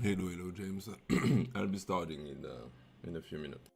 Hello, hello, James. I'll be starting in a few minutes.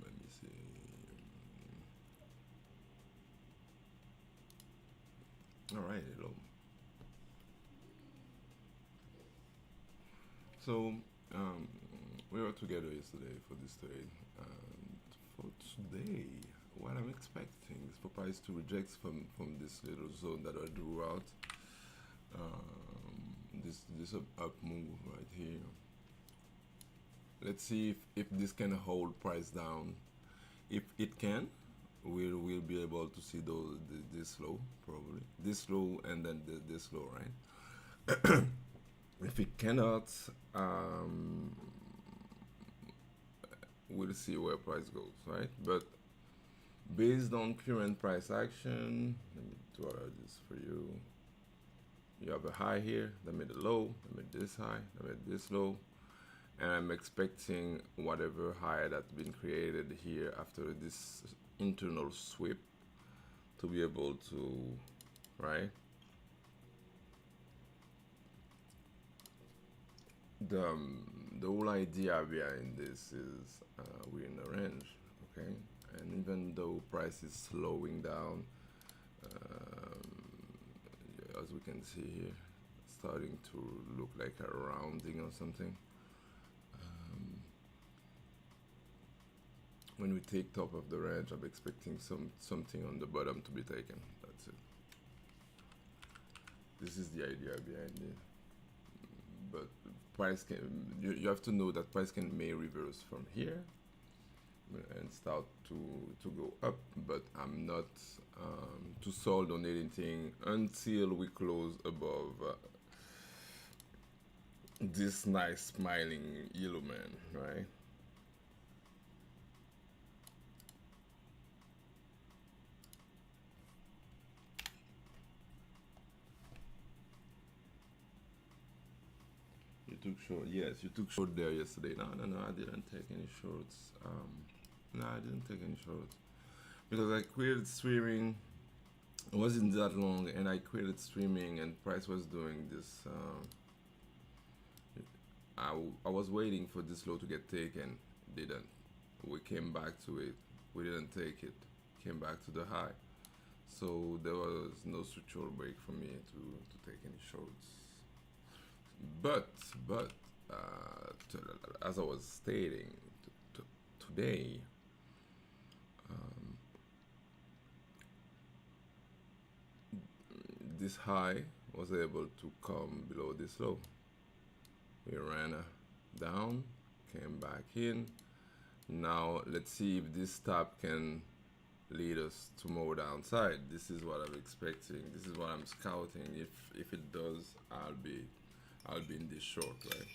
Let me see. All right, hello. So um, we were together yesterday for this trade, and for today, what I'm expecting is for price to reject from this little zone that I drew out. This up move right here. Let's see if this can hold price down. If it can, we'll be able to see this low, probably this low, and then this low, right? If it cannot, um, we'll see where price goes, right? But based on current price action, let me draw this for you. You have a high here, that made a low, that made this high, that made this low, and I'm expecting whatever high that's been created here after this internal sweep to be able to, right? The whole idea behind this is we're in a range, okay? And even though price is slowing down, as we can see here, starting to look like a rounding or something. When we take top of the range, I'm expecting something on the bottom to be taken. That's it. This is the idea behind it. But price can, you have to know that price may reverse from here and start to go up, but I'm not too sold on anything until we close above this nice smiling yellow man, right? You took short, yes, you took short there yesterday. No, I didn't take any shorts. No, I didn't take any shorts because I quit streaming. It wasn't that long, and I quit streaming, and price was doing this. I was waiting for this low to get taken. Didn't. We came back to it. We didn't take it. Came back to the high. So there was no structural break for me to take any shorts. But but as I was stating today, this high was able to come below this low. We ran down, came back in. Now let's see if this stop can lead us to more downside. This is what I'm expecting. This is what I'm scouting. If it does, I'll be in this short, right?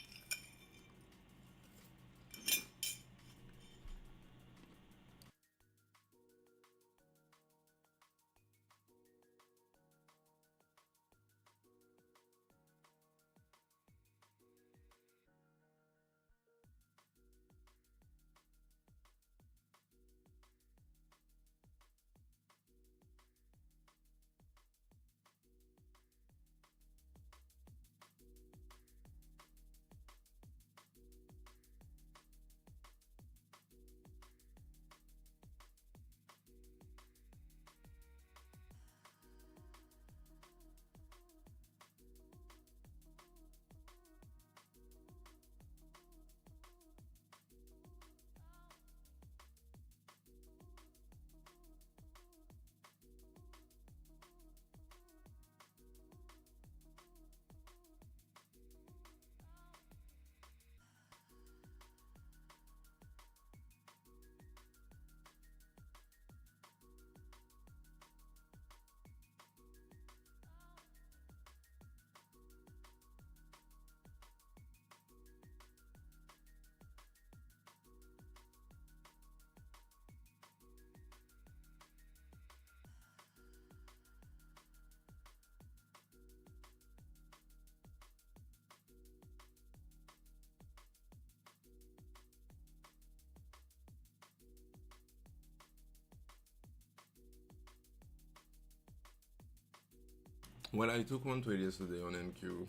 Well, I took one trade yesterday on NQ.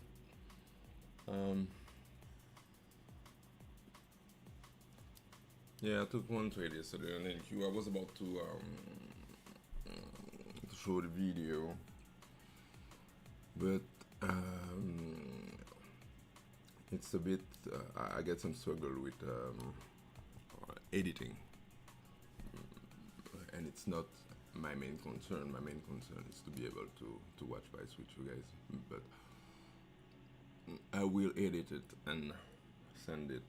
Um, yeah, I took one trade yesterday on NQ. I was about to show the video, but it's a bit. I get some struggle with editing, and it's not my main concern. My main concern is to be able to watch by switch, you guys. But I will edit it and send it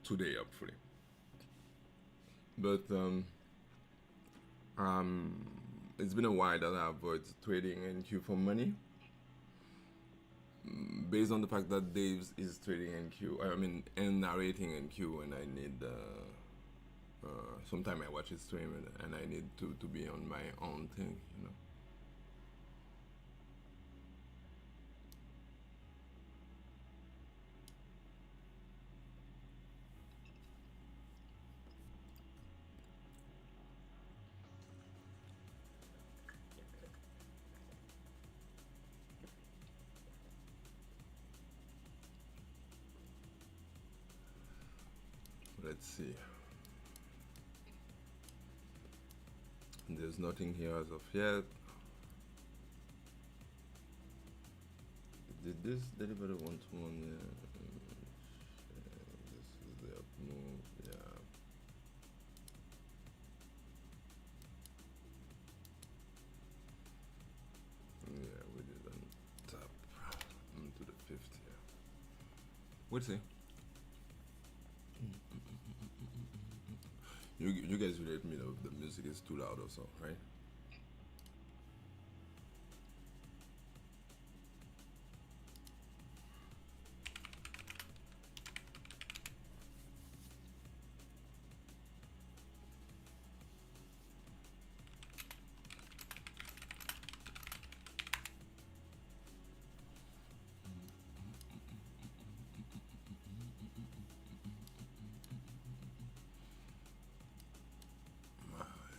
today, hopefully. But it's been a while that I avoid trading NQ for money, based on the fact that Dave is trading NQ. I mean, and narrating NQ, and I need. Sometimes I watch his stream, and I need to be on my own thing, you know. Let's see. There's nothing here as of yet. Did this deliver the one-to-one? Yeah. This is the up move. Yeah. Yeah, we did on top to the 50. Yeah. We'll see. You guys will let me know if the music is too loud or so, right?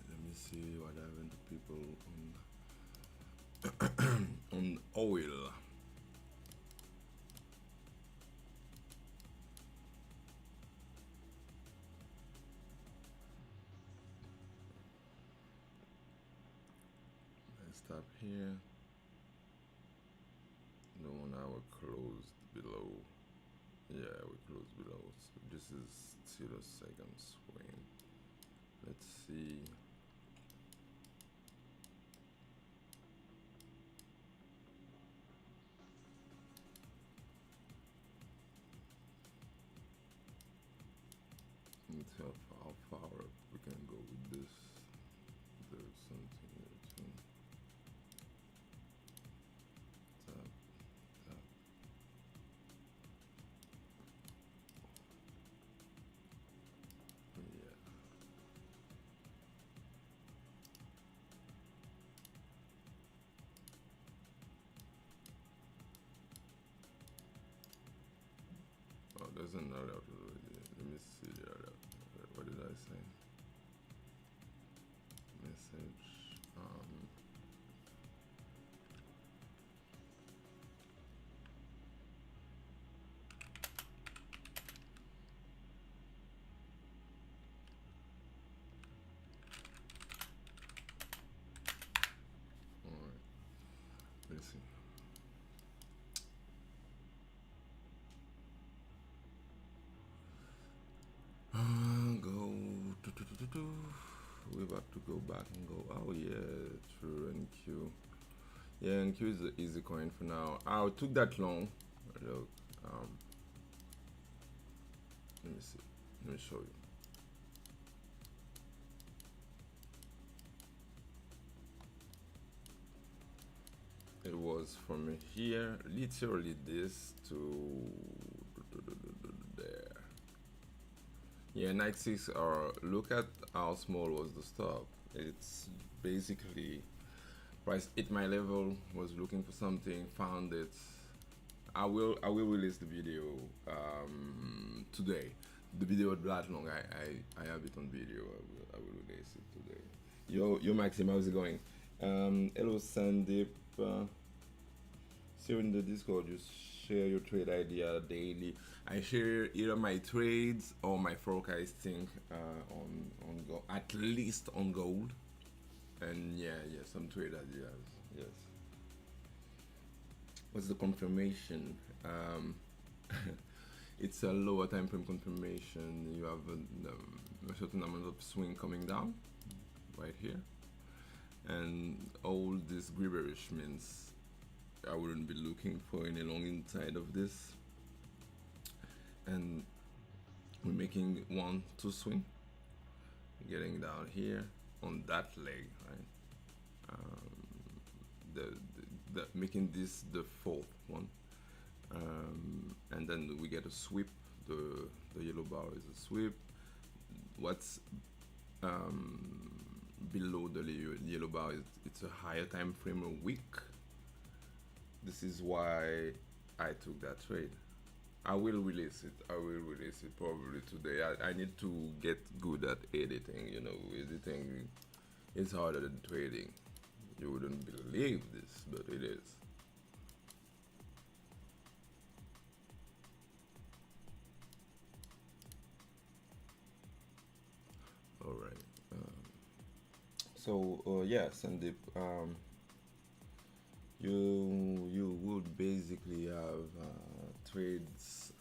Let me see what happened to people on oil. Let's stop here. The 1 hour closed below. Yeah, we closed below. So this is 0 second swing. Let's see. Let's see how far up we can go with this. There's something here too. Tap, tap. Yeah. Oh, there's another already. Let me see the other. What did I say? Message. All right. Let's see. Go. We're about to go back and go. Oh yeah, true. NQ. Yeah, NQ is the easy coin for now. Oh, it took that long. Look. Let me see. Let me show you. It was from here, literally this to there. Yeah, 96. Or look at how small was the stop. It's basically price hit my level. Was looking for something, found it. I will release the video today. The video is that long. I have it on video. I will release it today. Yo Maxim, how's it going? Hello Sandeep. See you in the Discord. You share your trade idea daily. I share either my trades or my forecasting on gold, at least on gold, and yeah, some trade ideas. Yes. What's the confirmation? It's a lower time frame confirmation. You have a certain amount of swing coming down right here, and all this gibberish means I wouldn't be looking for any long inside of this, and we're making 1-2 swing, getting down here on that leg, right? Making this the fourth one, and then we get a sweep. The yellow bar is a sweep. What's below the yellow bar is it's a higher time frame, a week. This is why I took that trade. I will release it. I will release it probably today. I need to get good at editing. You know, editing is harder than trading. You wouldn't believe this, but it is. All right. Yeah, Sandeep. You would basically have trades.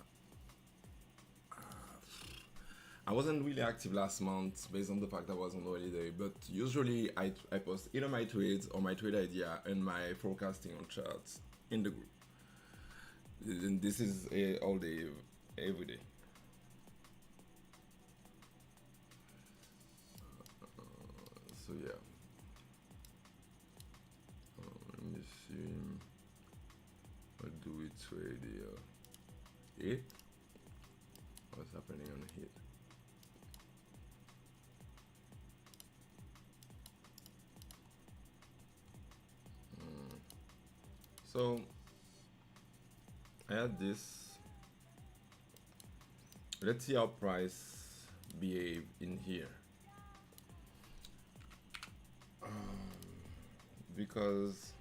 I wasn't really active last month based on the fact I was on holiday, but usually I post either my trades or my trade idea and my forecasting on charts in the group. And this is all day, every day. So yeah. Let me see. What do we trade here? ETH? What's happening on ETH? So I had this. Let's see how price behave in here. Because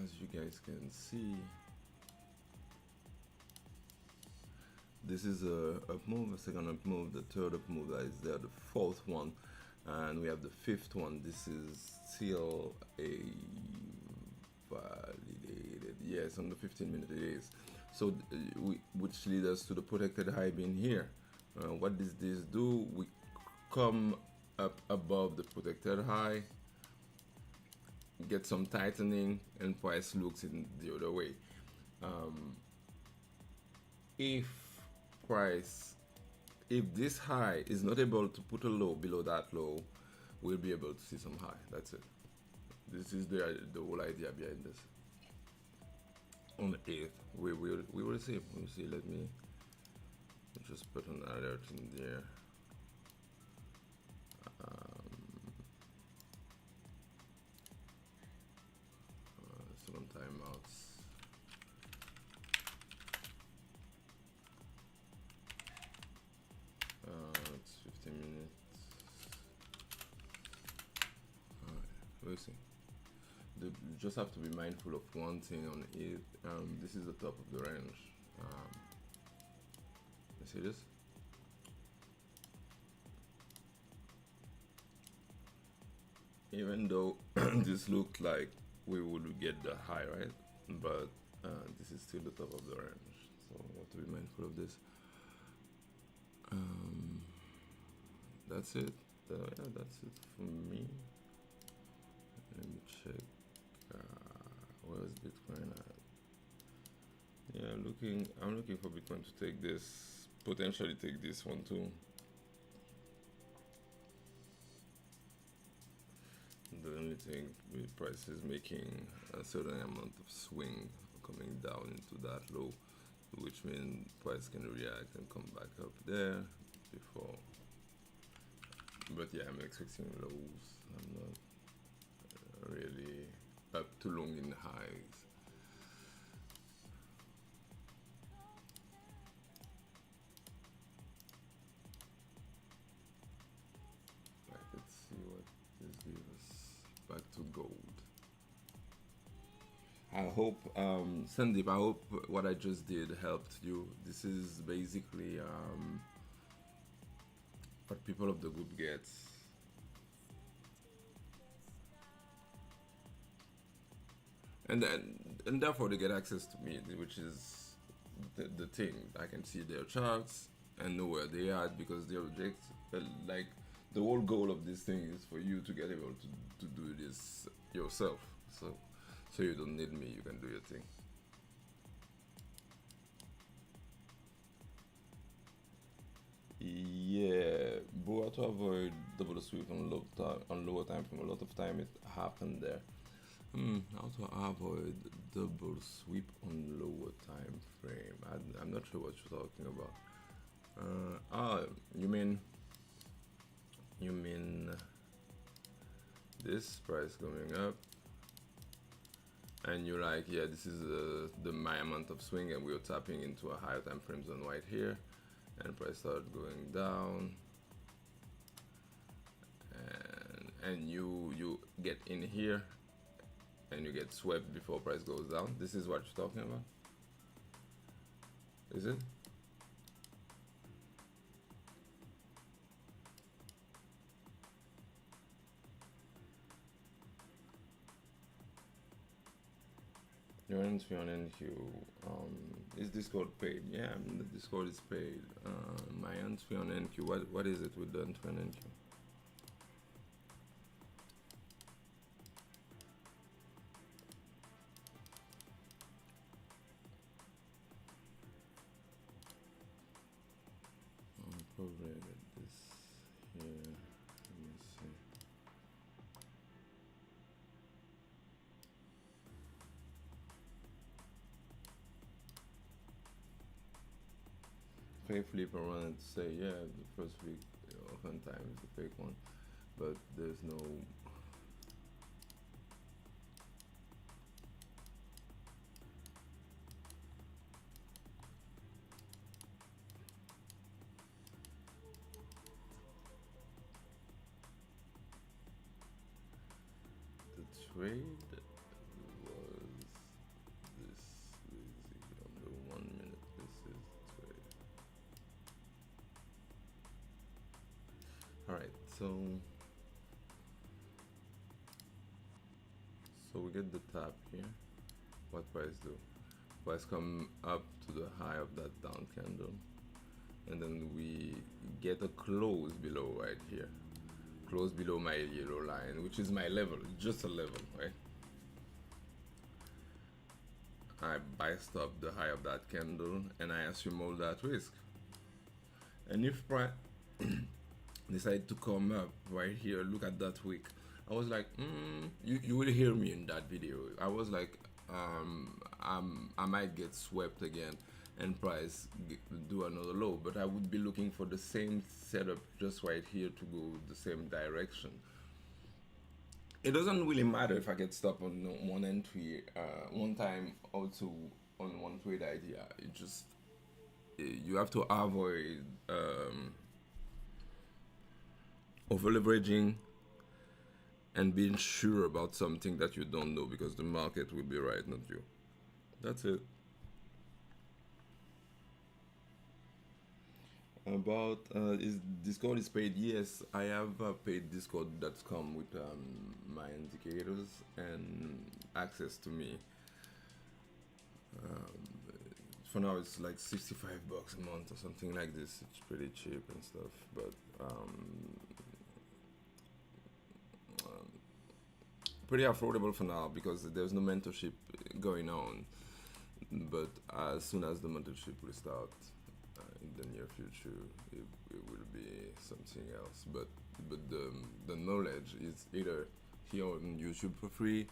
as you guys can see, this is a up move, a second up move, the third up move that is there, the fourth one, and we have the fifth one. This is still a validated, yes, on the 15-minute it is. So which leads us to the protected high being here. What does this do? We come up above the protected high, get some tightening, and price looks in the other way. If this high is not able to put a low below that low, we'll be able to see some high. That's it. This is the whole idea behind this. On the 8th, we will see. We'll see. Let me just put an alert in there. Some timeouts. It's 15 minutes. Alright, we'll see. You just have to be mindful of one thing on it. This is the top of the range. You see this? Even though this looked like we would get the high, right? But this is still the top of the range, so we have to be mindful of this. That's it. Yeah, that's it for me. Let me check. Where is Bitcoin at? Yeah, I'm looking for Bitcoin to take this, potentially take this one too. The only thing with price is making a certain amount of swing coming down into that low, which means price can react and come back up there before. But yeah, I'm expecting lows. I'm not really up too long in highs. I hope, Sandeep, I hope what I just did helped you. This is basically what people of the group gets. And therefore they get access to me, which is the thing. I can see their charts and know where they are because the object, like the whole goal of this thing is for you to get able to do this yourself. So you don't need me. You can do your thing. Yeah, but how to avoid double sweep on lower time frame. A lot of time it happened there. How to avoid double sweep on lower time frame? I'm not sure what you're talking about. You mean this price going up, and you're like, yeah, this is the my amount of swing, and we're tapping into a higher time frame zone right here, and price started going down, and you get in here, and you get swept before price goes down. This is what you're talking about, is it? Your entry on NQ. Is Discord paid? Yeah, the Discord is paid. My entry on NQ. What is it with the entry on NQ? Probably get this here. Let me see. Fake flip, I wanted to say, yeah, the first week oftentimes is the fake one, but there's no. The trade was this easy under 1 minute. This is the trade. All right, so we get the tap here. What price do? Price come up to the high of that down candle, and then we get a close below right here, close below my yellow line, which is my level, just a level, right? I buy stop the high of that candle, and I assume all that risk. And if price decide to come up right here, look at that wick. I was like, you will hear me in that video. I was like, I might get swept again and price do another low, but I would be looking for the same setup just right here to go the same direction. It doesn't really matter if I get stopped on one entry, one time or two on one trade idea. It just you have to avoid over leveraging and being sure about something that you don't know, because the market will be right, not you. That's it. About is Discord is paid? Yes, I have paid Discord that's come with my indicators and access to me. For now, it's like $65 a month or something like this. It's pretty cheap and stuff, but pretty affordable for now because there's no mentorship going on. But as soon as the mentorship will start in the near future, it will be something else. But the knowledge is either here on YouTube for free.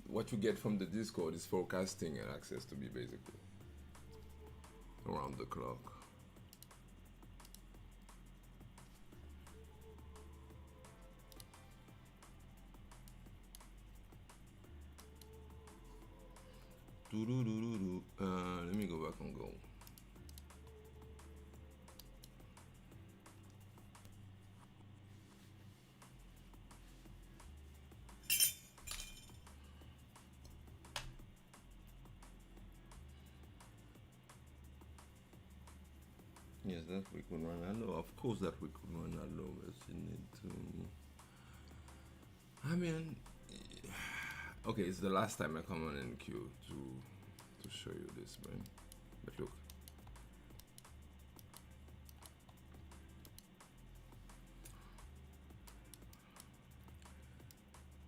What you get from the Discord is forecasting and access to me basically around the clock. Let me go back and go. Yes, that we could run alone. Of course, that we could run alone, but you need to. I mean, okay, it's the last time I come on in queue to show you this, man. But look,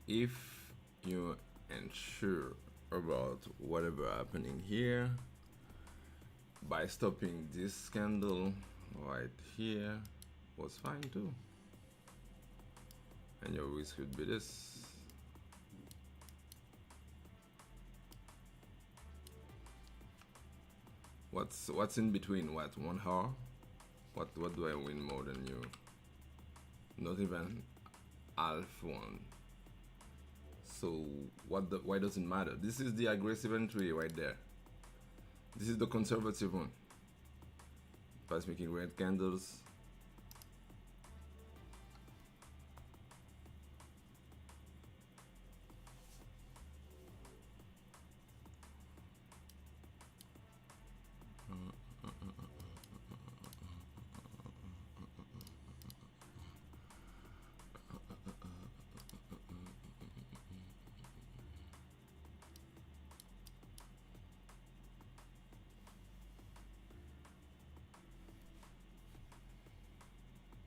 if you're unsure about whatever happening here, by stopping this candle right here was fine too, and your risk would be this. What's in between? What, 1 hour? What do I win more than you? Not even half one. So why does it matter? This is the aggressive entry right there. This is the conservative one. Price making red candles.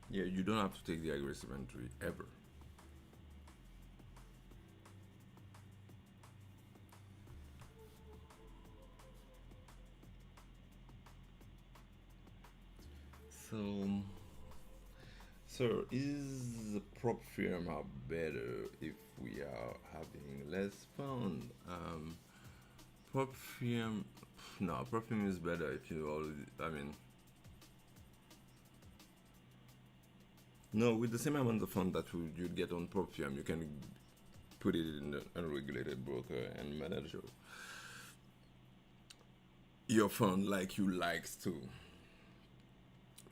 Yeah, you don't have to take the aggressive entry ever. So, is the prop firm are better if we are having less fun? Prop firm, no, prop firm is better if you already. I mean, no, with the same amount of fund that you'd get on prop firm, you can put it in an unregulated broker and manage your fund like you like to,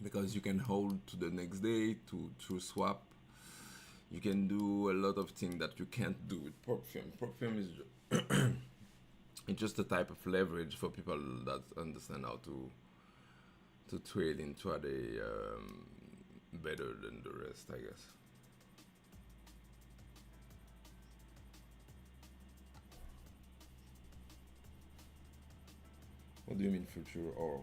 because you can hold to the next day to swap. You can do a lot of things that you can't do with prop firm. Prop firm is it's just a type of leverage for people that understand how to trade intraday better than the rest, I guess. What do you mean future or?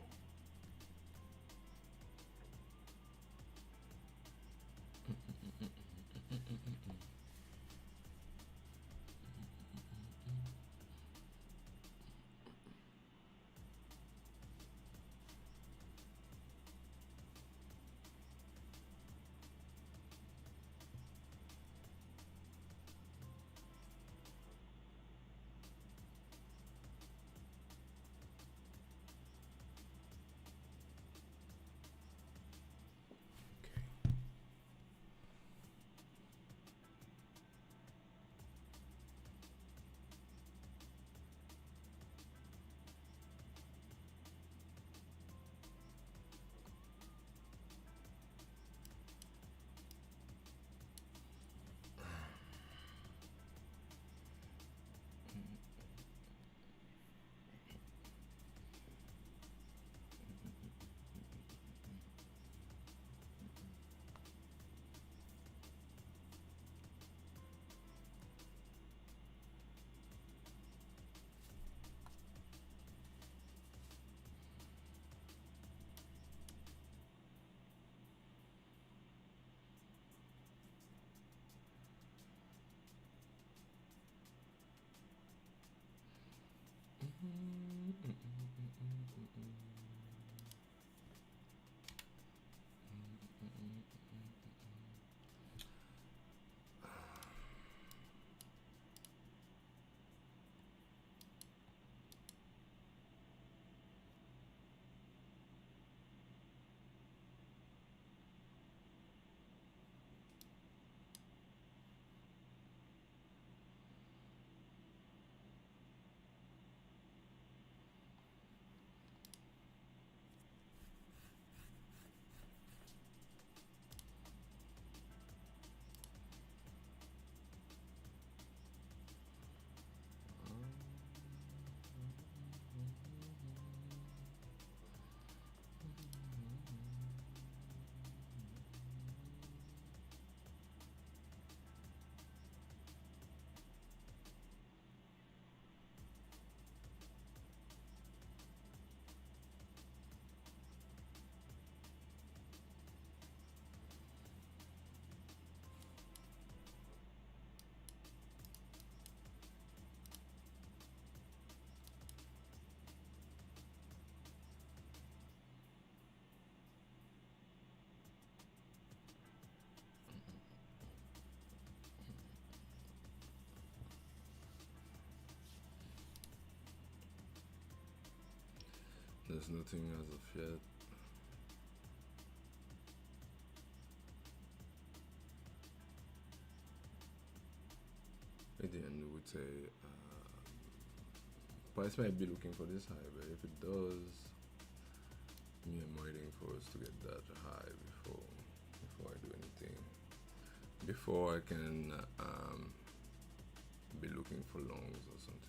There's nothing as of yet. At the end, we would say price might be looking for this high, but if it does, I'm waiting for us to get that high before I do anything. Before I can be looking for longs or something.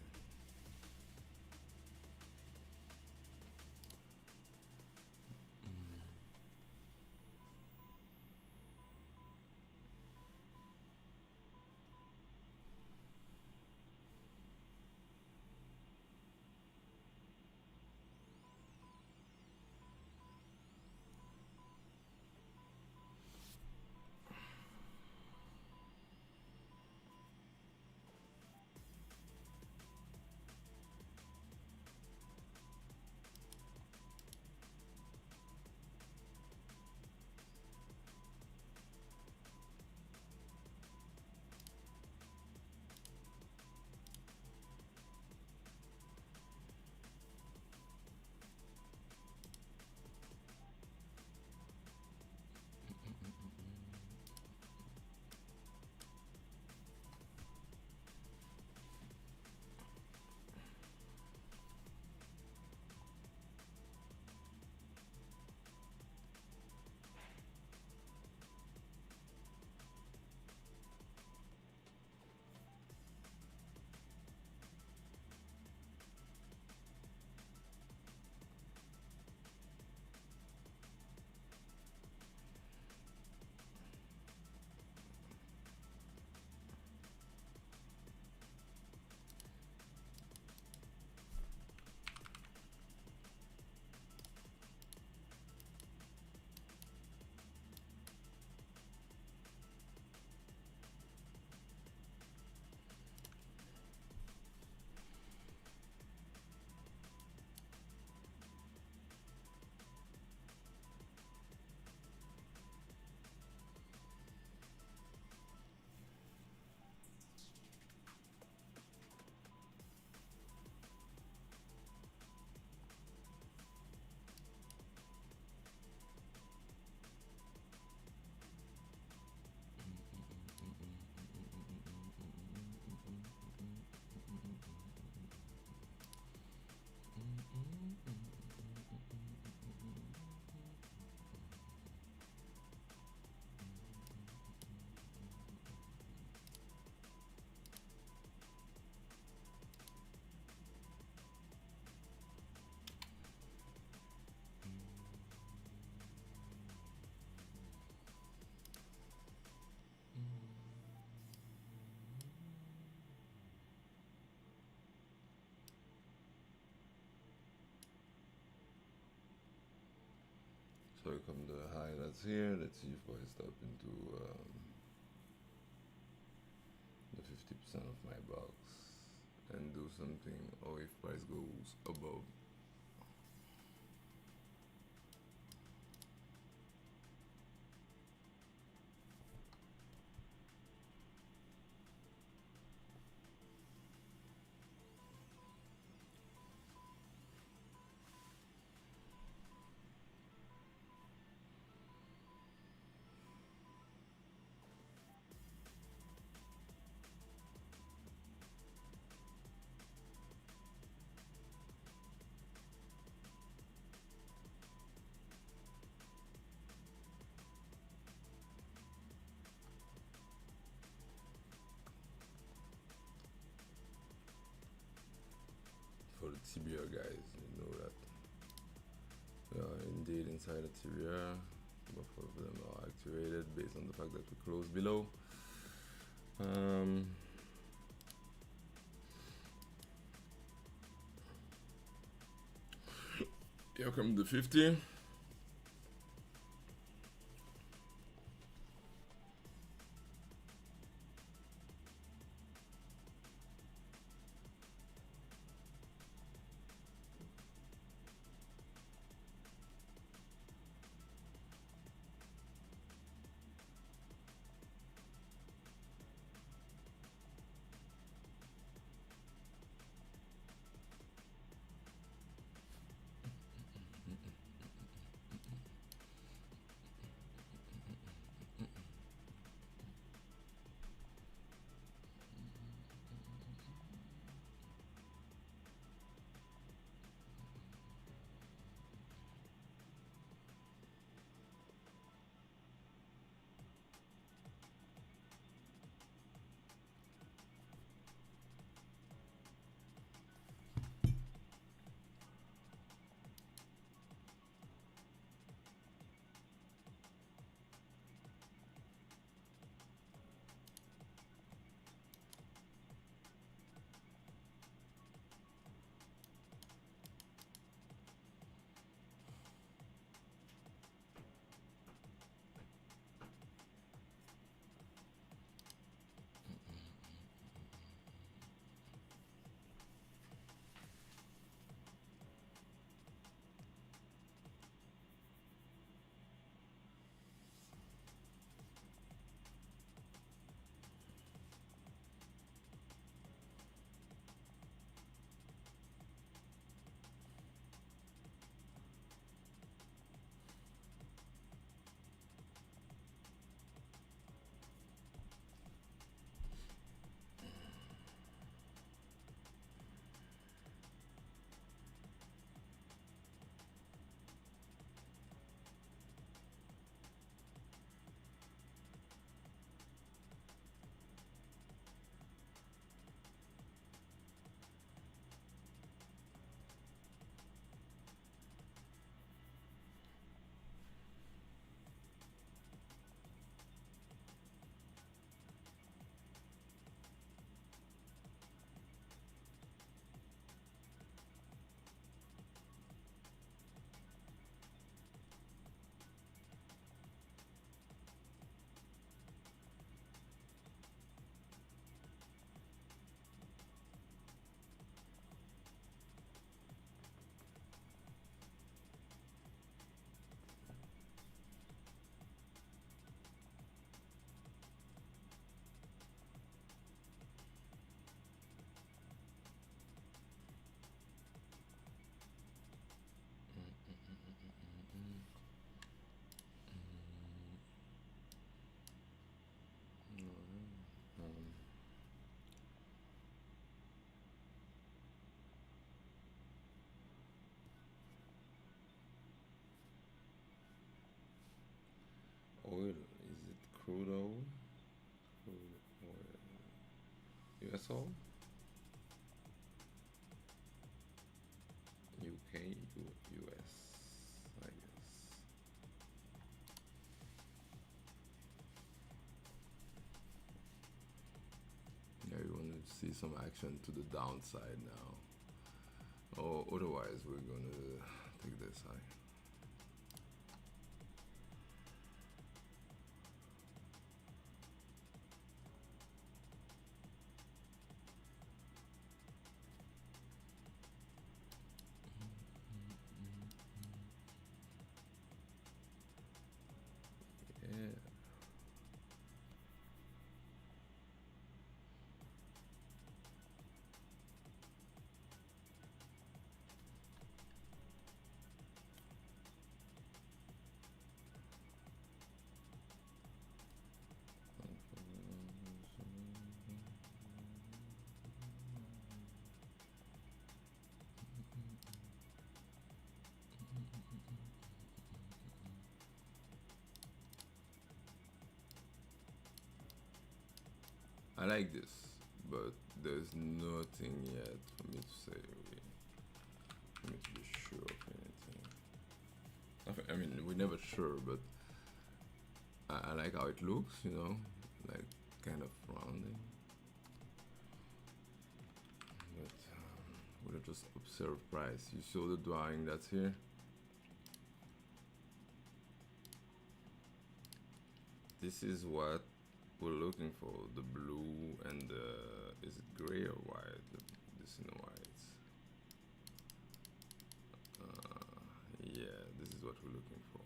So we come to the high that's here. Let's see if I step into the 50% of my box and do something, or if price goes above. For the TBR guys, you know that we are indeed inside the TBR. Both of them are activated based on the fact that we closed below. Here comes the 50. crude oil, crude oil, US oil, UK, US, I guess. Yeah, we want to see some action to the downside now. Or otherwise, we're going to take this high. Yeah. I like this, but there's nothing yet for me to say, really, for me to be sure of anything. I mean, we're never sure, but I like how it looks, you know, like kind of rounding. But we'll just observe price. You saw the drawing that's here. This is what we're looking for, the blue and the, is it gray or white? This in white. Yeah, this is what we're looking for.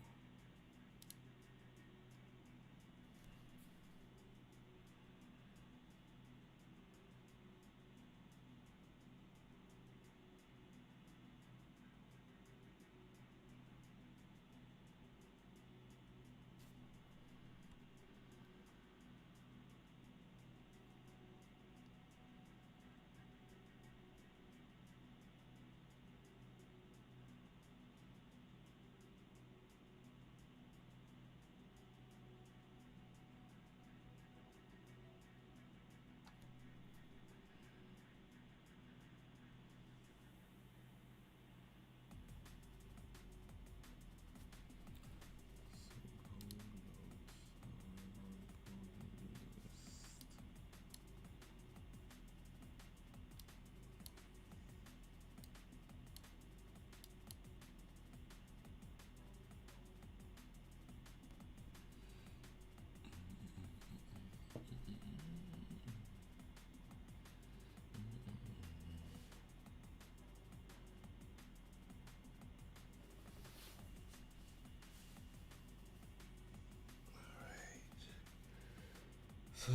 So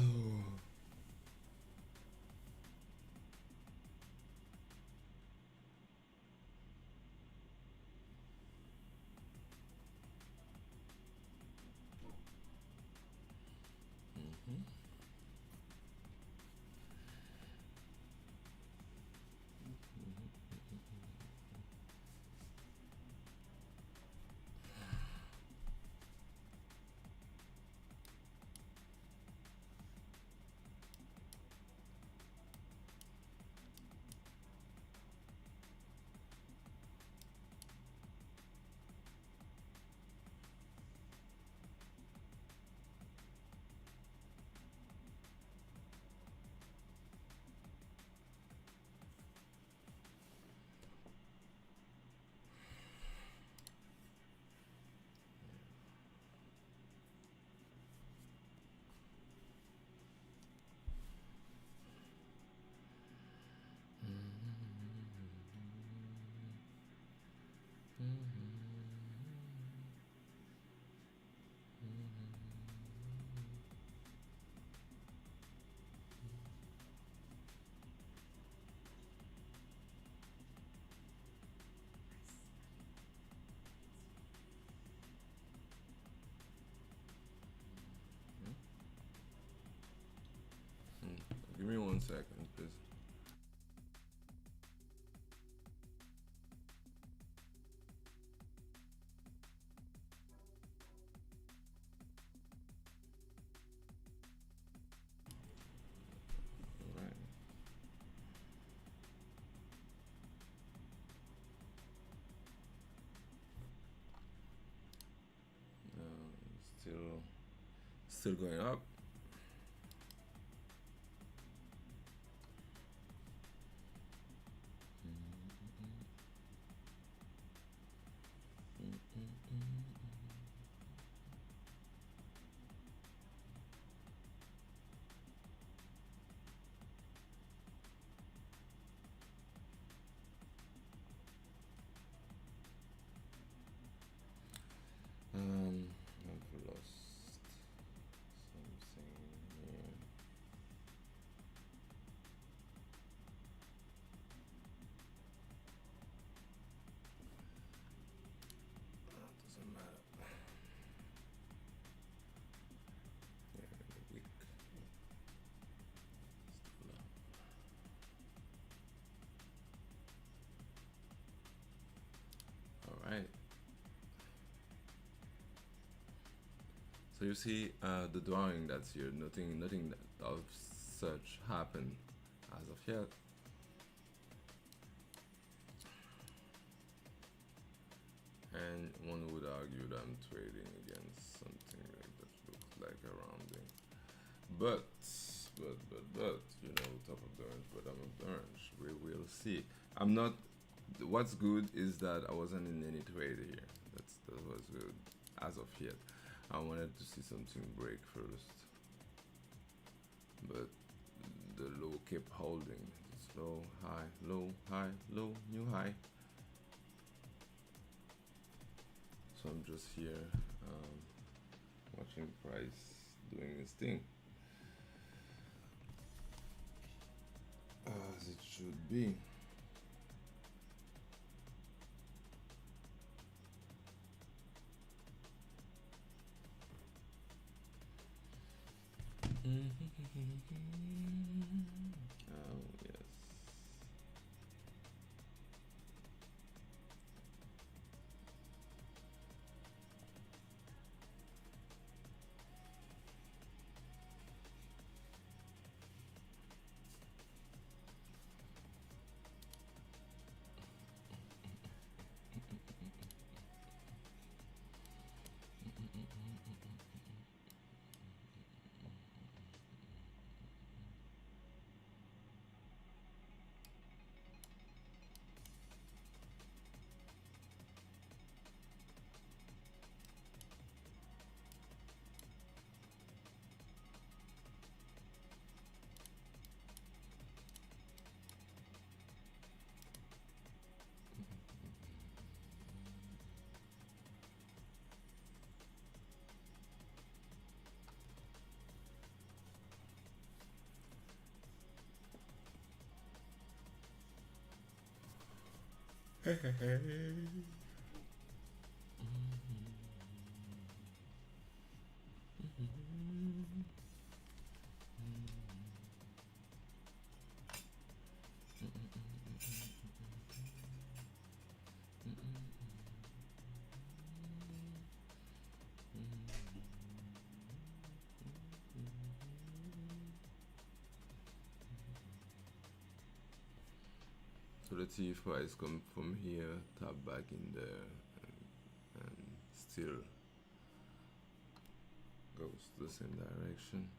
give me 1 second, please. still going up. I've lost something here. Doesn't matter. Yeah, the week. Still up. All right. So you see the drawing that's here. Nothing of such happened as of yet. And one would argue that I'm trading against something like that looks like a rounding. But, you know, top of the range, bottom of the range. We will see. I'm not. What's good is that I wasn't in any trade here. That was good as of yet. I wanted to see something break first, but the low kept holding. It's low, high, low, high, low, new high. So I'm just here watching price doing its thing as it should be. Oh yes. So let's see if price come from here, tap back in there, and still goes the same direction.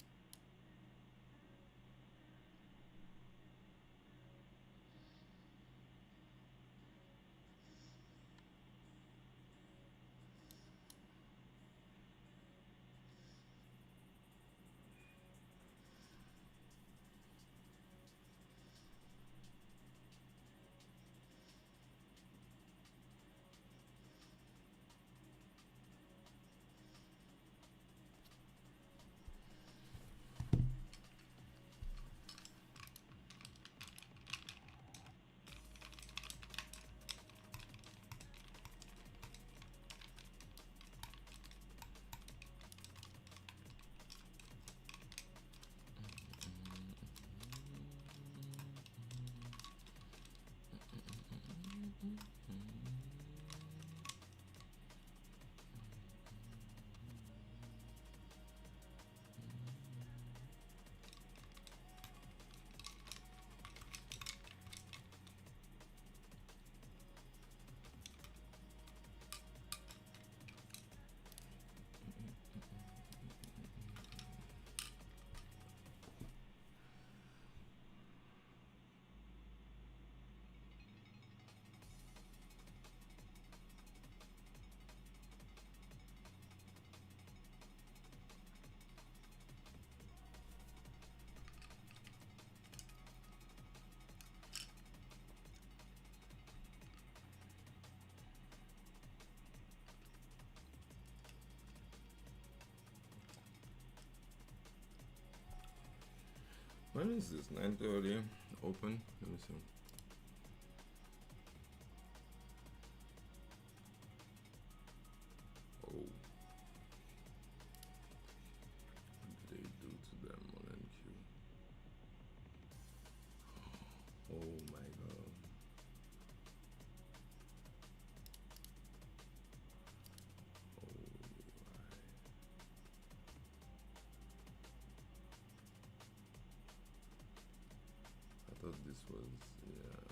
When is this? 9:30. Open. Let me see. Oh. What did they do to them on NQ? Oh my god. Oh my. I thought this was, yeah.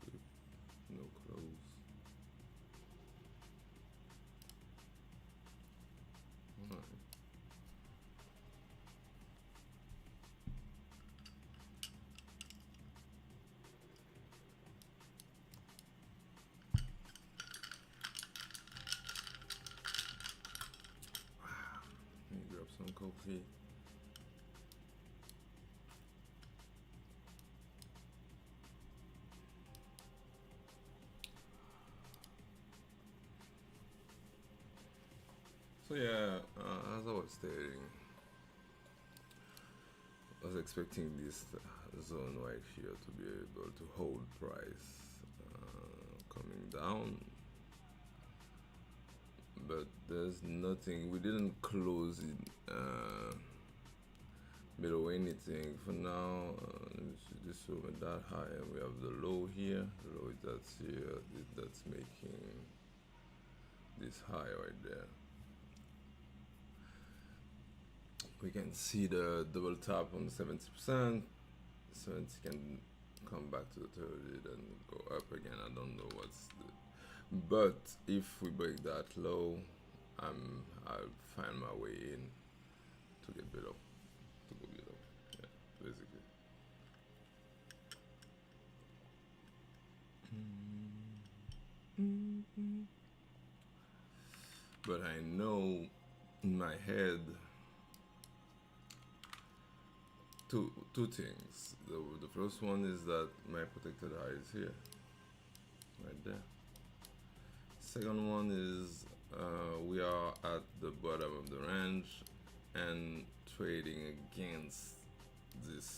Sweep, no close. Alright. Let me grab some coffee. So yeah, as I was stating, I was expecting this zone right here to be able to hold price coming down, but there's nothing. We didn't close it below anything for now. Let me see, this went that high, and we have the low here. The low that's here, that's making this high right there. We can see the double tap on the 70%. 70 can come back to the 30, then go up again. I don't know what's the, but if we break that low, I'll find my way in to get below, to go below. Yeah, basically. But I know in my head two things. The first one is that my protected high is here, right there. Second one is we are at the bottom of the range and trading against this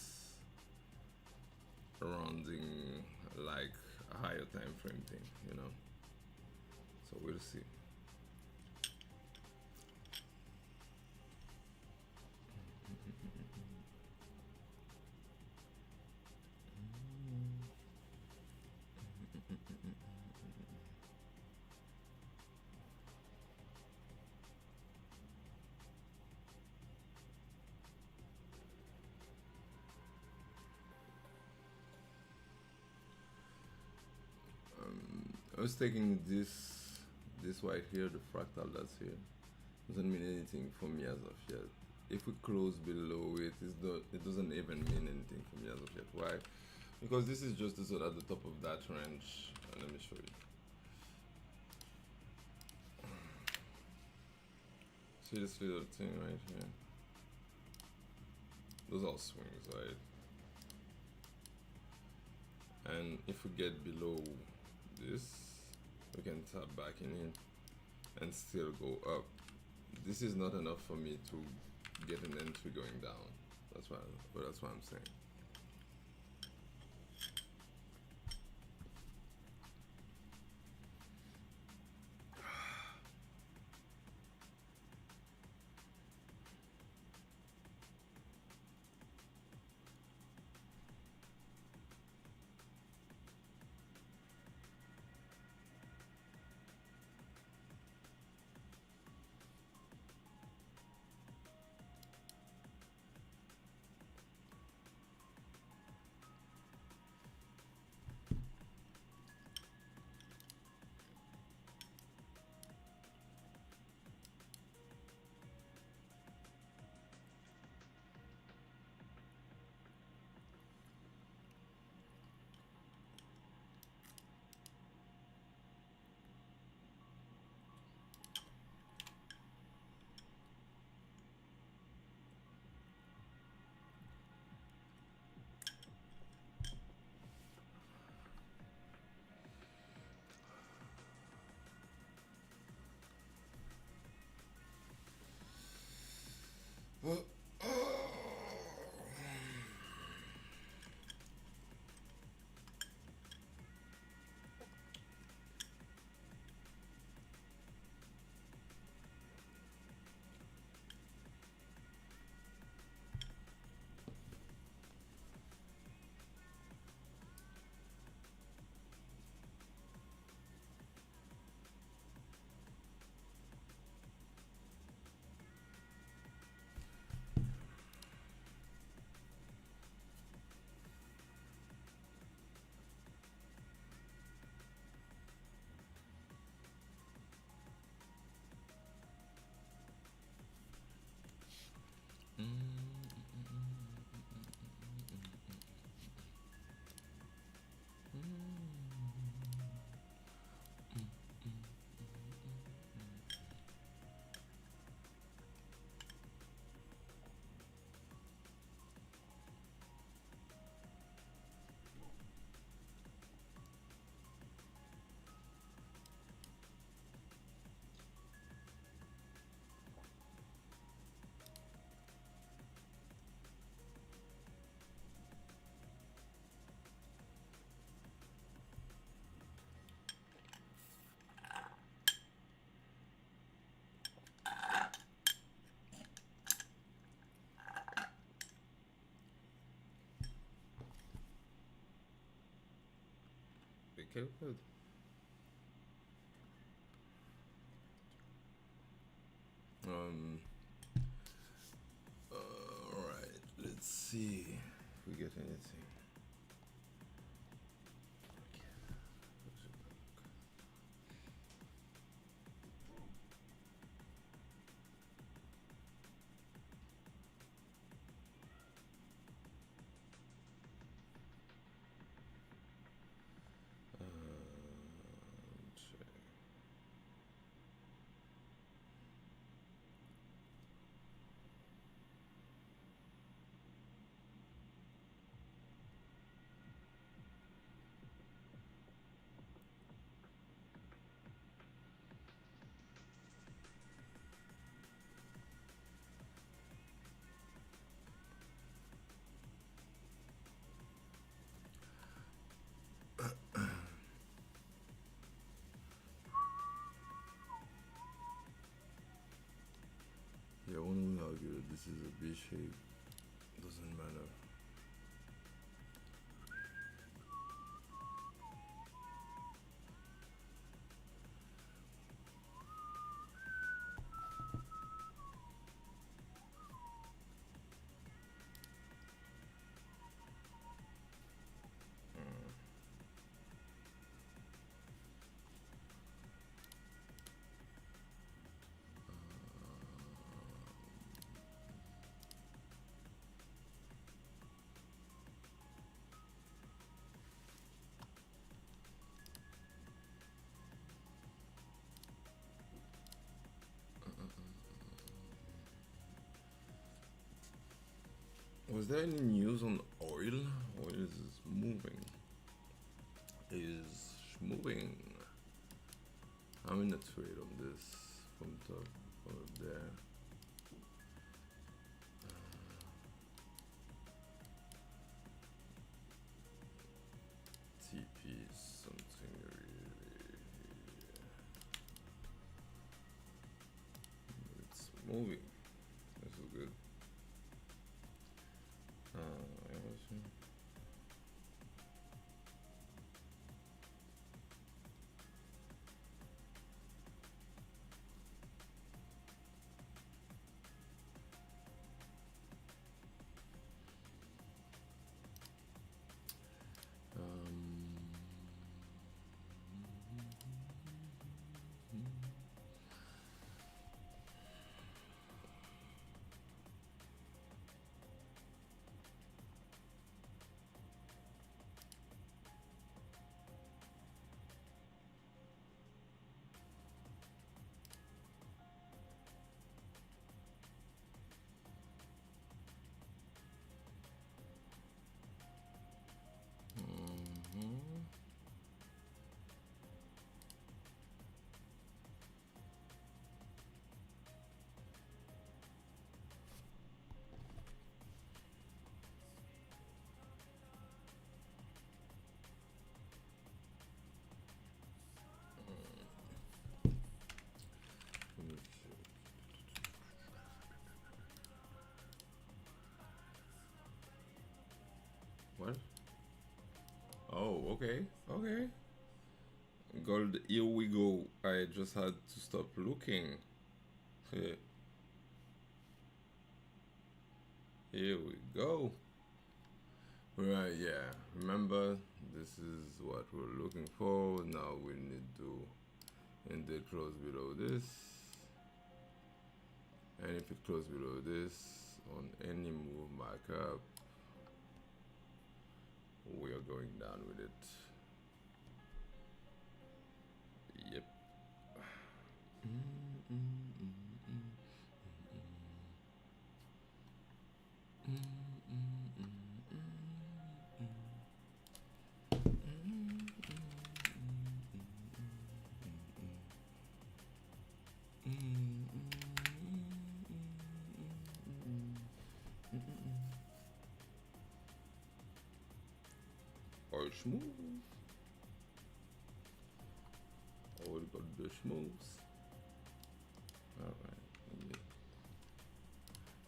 rounding like a higher time frame thing, you know. So we'll see. I was taking this right here, the fractal that's here. Doesn't mean anything for me as of yet. If we close below it, it doesn't even mean anything for me as of yet. Why? Because this is just the zone at the top of that range. Let me show you. See this little thing right here? Those are swings, right? And if we get below this, we can tap back in and still go up. This is not enough for me to get an entry going down. That's what I'm saying. Okay, good. Um. All right. Let's see if we get anything. Check. Yeah, when we argue that this is a B shape, doesn't matter. Was there any news on oil? Oil is moving. Is moving. I'm in a trade on this from top over there. TP is something really. It's moving. This is good. What? Oh, okay, okay. Gold, here we go. I just had to stop looking. Here we go. Right, yeah. Remember, this is what we're looking for. Now we need to indeed close below this. And if it closes below this, on any move back up, we are going down with it. Yep. Or schmooze. Oh, we got the schmooze. Alright.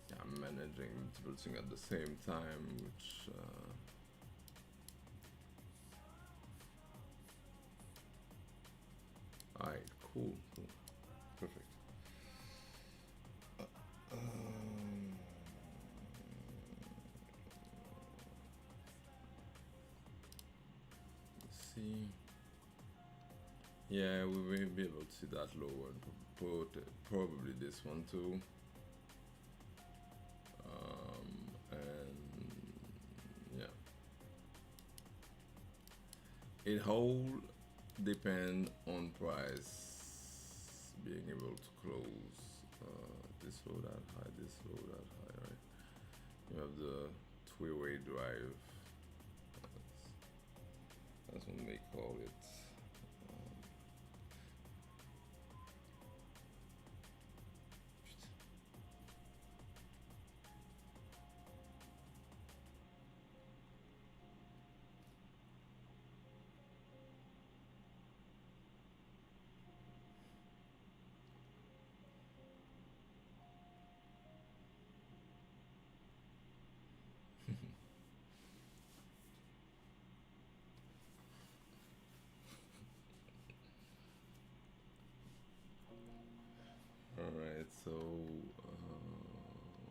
Yeah, I'm managing multiple things at the same time, which cool, cool, perfect. Let's see. Yeah, we will be able to see that low one. Probably this one too. And yeah, it whole depend on price being able to close this low that high, this low that high, right? You have the three-way drive. That's what they call it. All right, so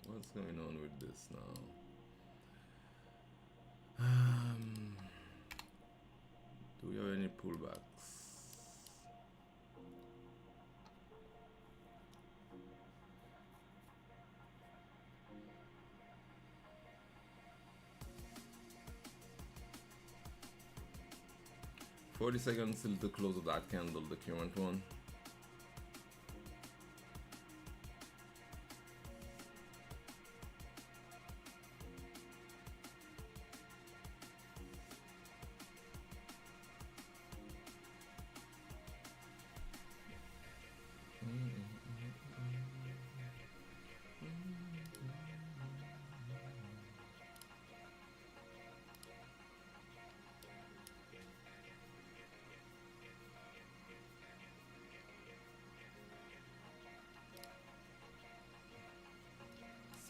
what's going on with this now? Do we have any pullbacks? 40 seconds till the close of that candle, the current one.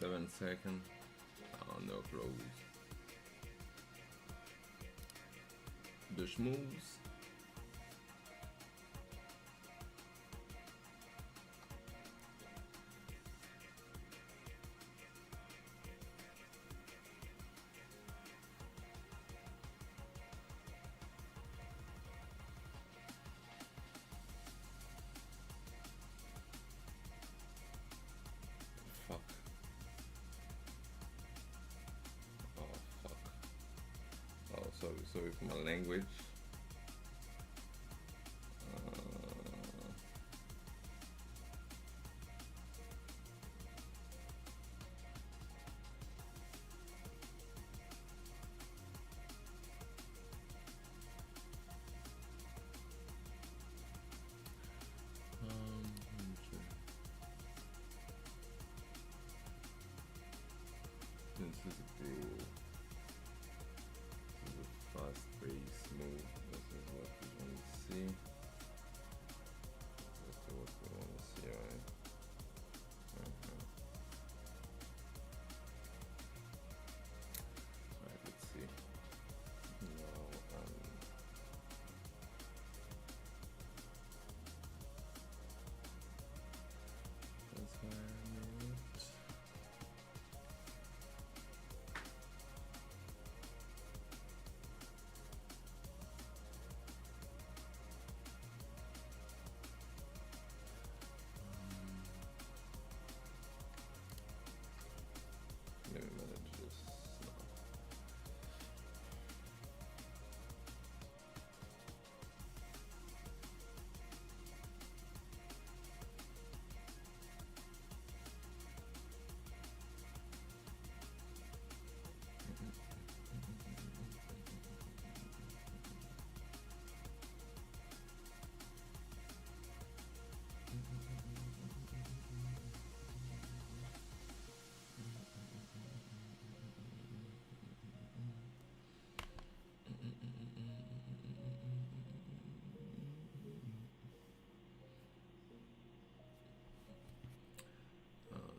Seven seconds. Oh, no close. The schmooze. Fuck. Oh, fuck. Oh, sorry for my language. This is a groove. This is a fast pace move. This is what we want to see. This is what we want to see, right? Alright, let's see. Now, that's why I need it. Let me manage this now.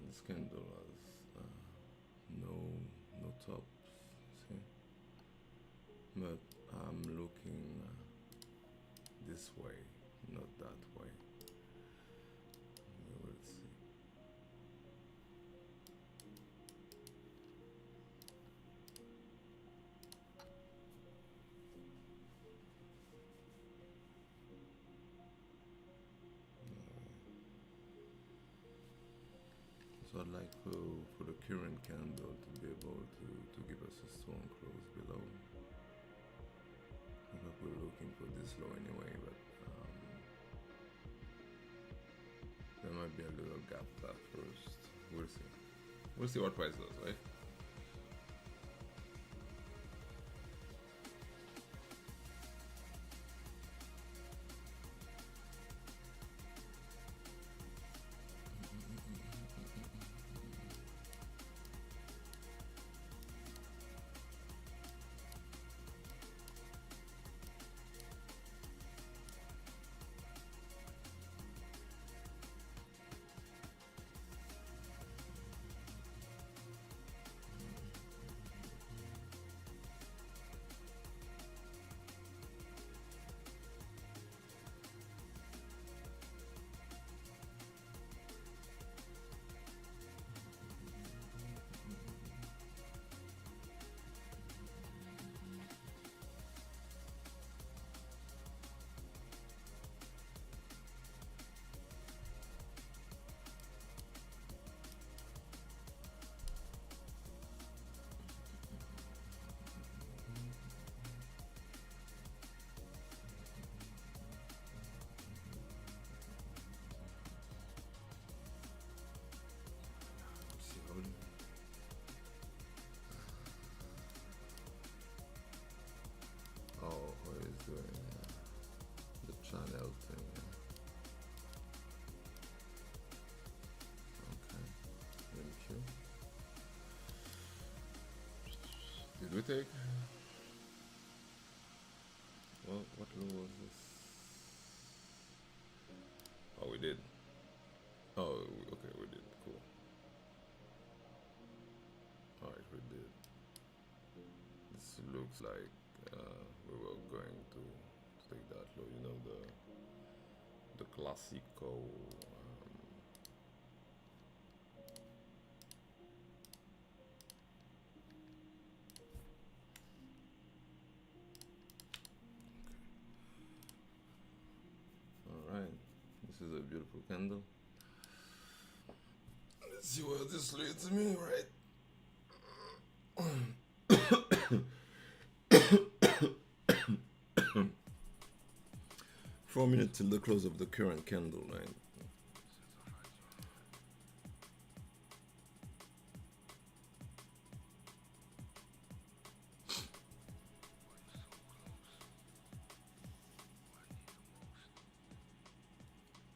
This candle has no tops, see? But I'm looking this way, not that way. I'd like for the current candle to be able to give us a strong close below. I think we're looking for this low anyway, but there might be a little gap at first. We'll see. We'll see what price does, right? Oh, what is doing the channel thing? Okay, thank you. Did we take? Well, what low was this? Oh, we did. Oh, okay, we did. Cool. All right, we did. This looks like we were going to take that low. You know, the classical. All right, this is a beautiful candle. Let's see where this leads me, right? 4 minutes till the close of the current candle line.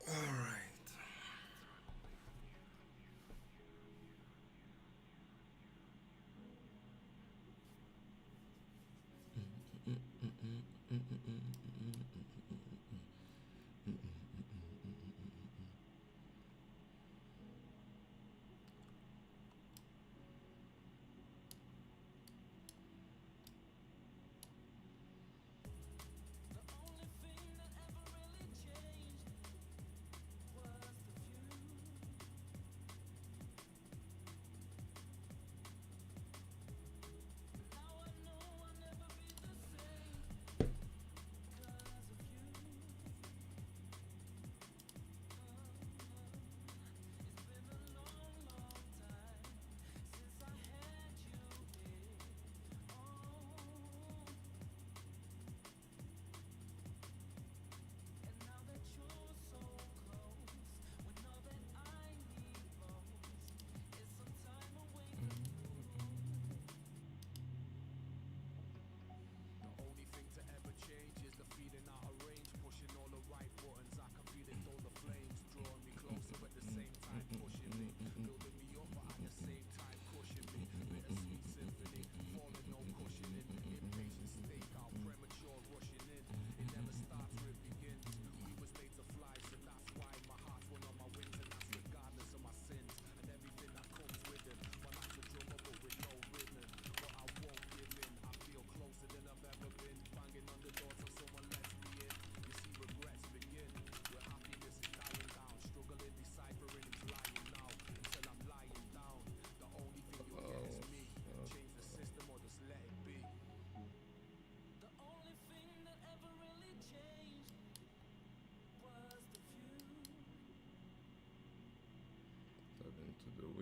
All right.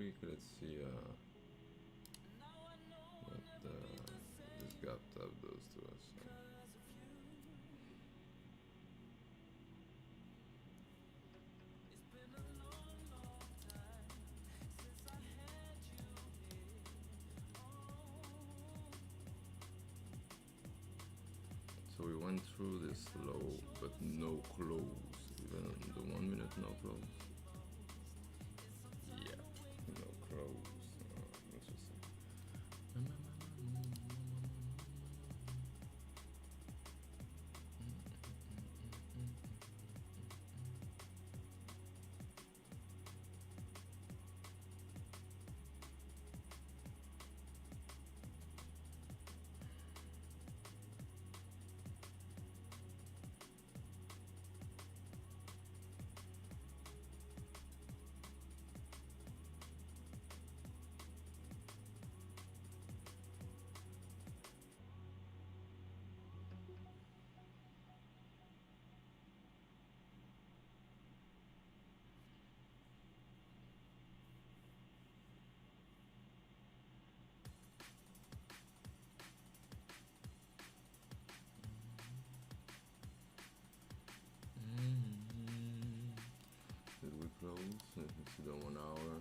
quick. Let's see what this gap top does to us. So we went through this low, but no close. Even on the 1 minute, no close. Yeah, no close. Interesting. Did we close? Let me see the 1 hour.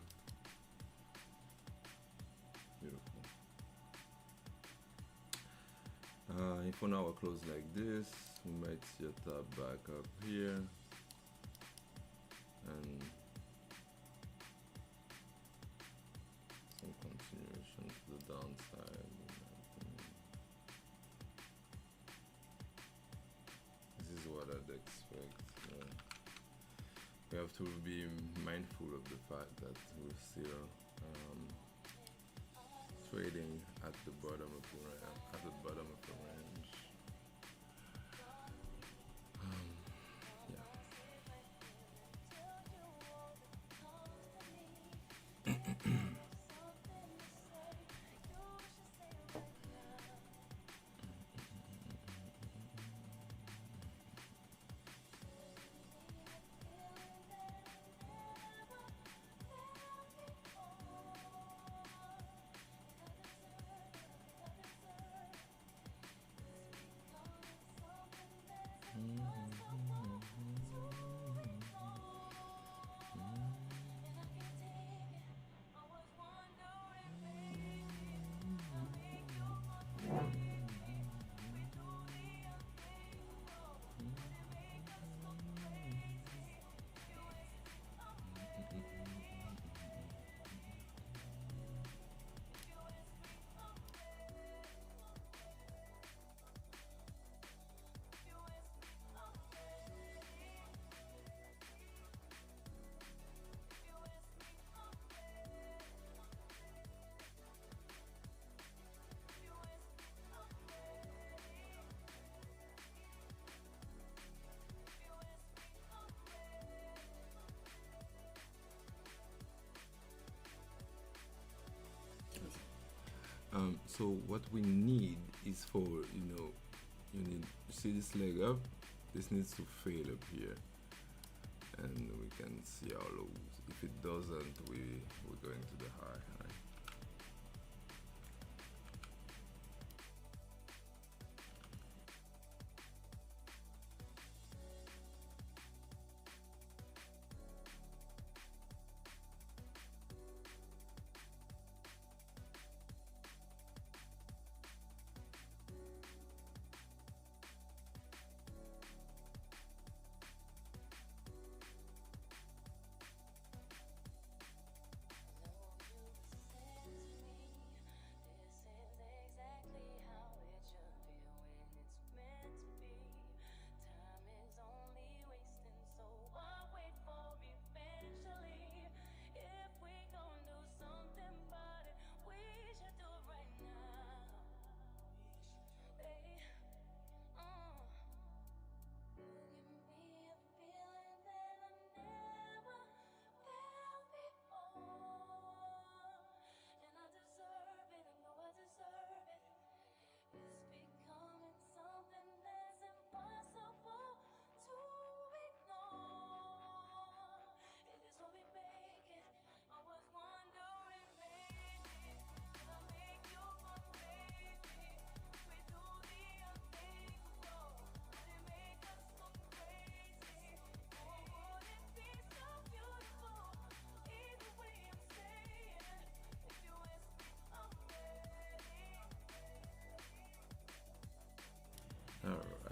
Beautiful. If 1 hour close like this, we might see a top back up here and some continuation to the downside. This is what I'd expect. We have to be mindful of the fact that we're still trading at the bottom of the range. So what we need is for, you see this leg up, this needs to fail up here, and we can see our lows. If it doesn't, we're going to the high, right?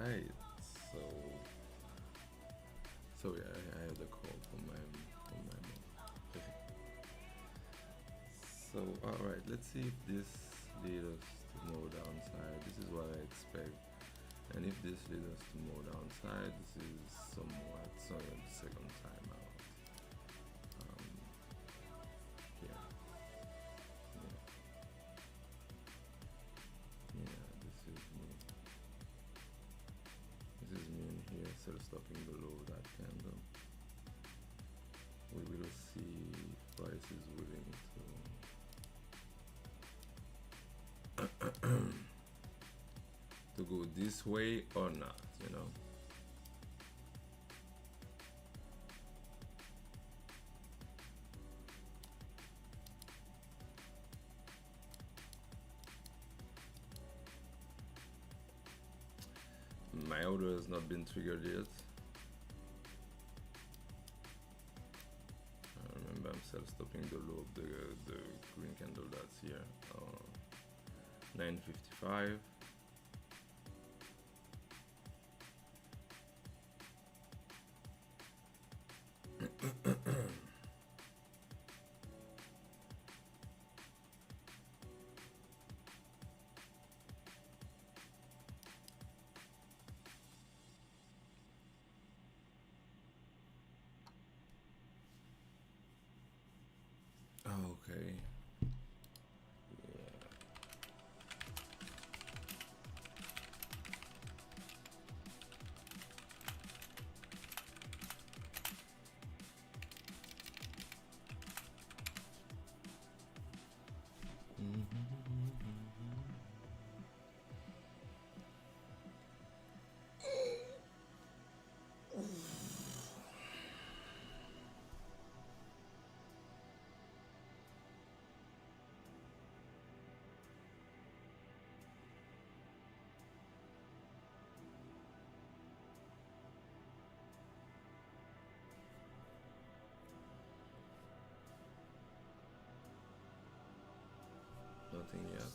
right. So sorry, I had a call from my mom. So all right, let's see if this leads us to more downside. This is what I expect. And if this leads us to more downside, this is somewhat the second time out. Yeah, this is me. This is me in here, still stopping below that candle. We will see if price is willing to go this way or not, you know. My order has not been triggered yet. Remember, I'm self-stopping the low of the green candle that's here, 955. Okay. Nothing yet.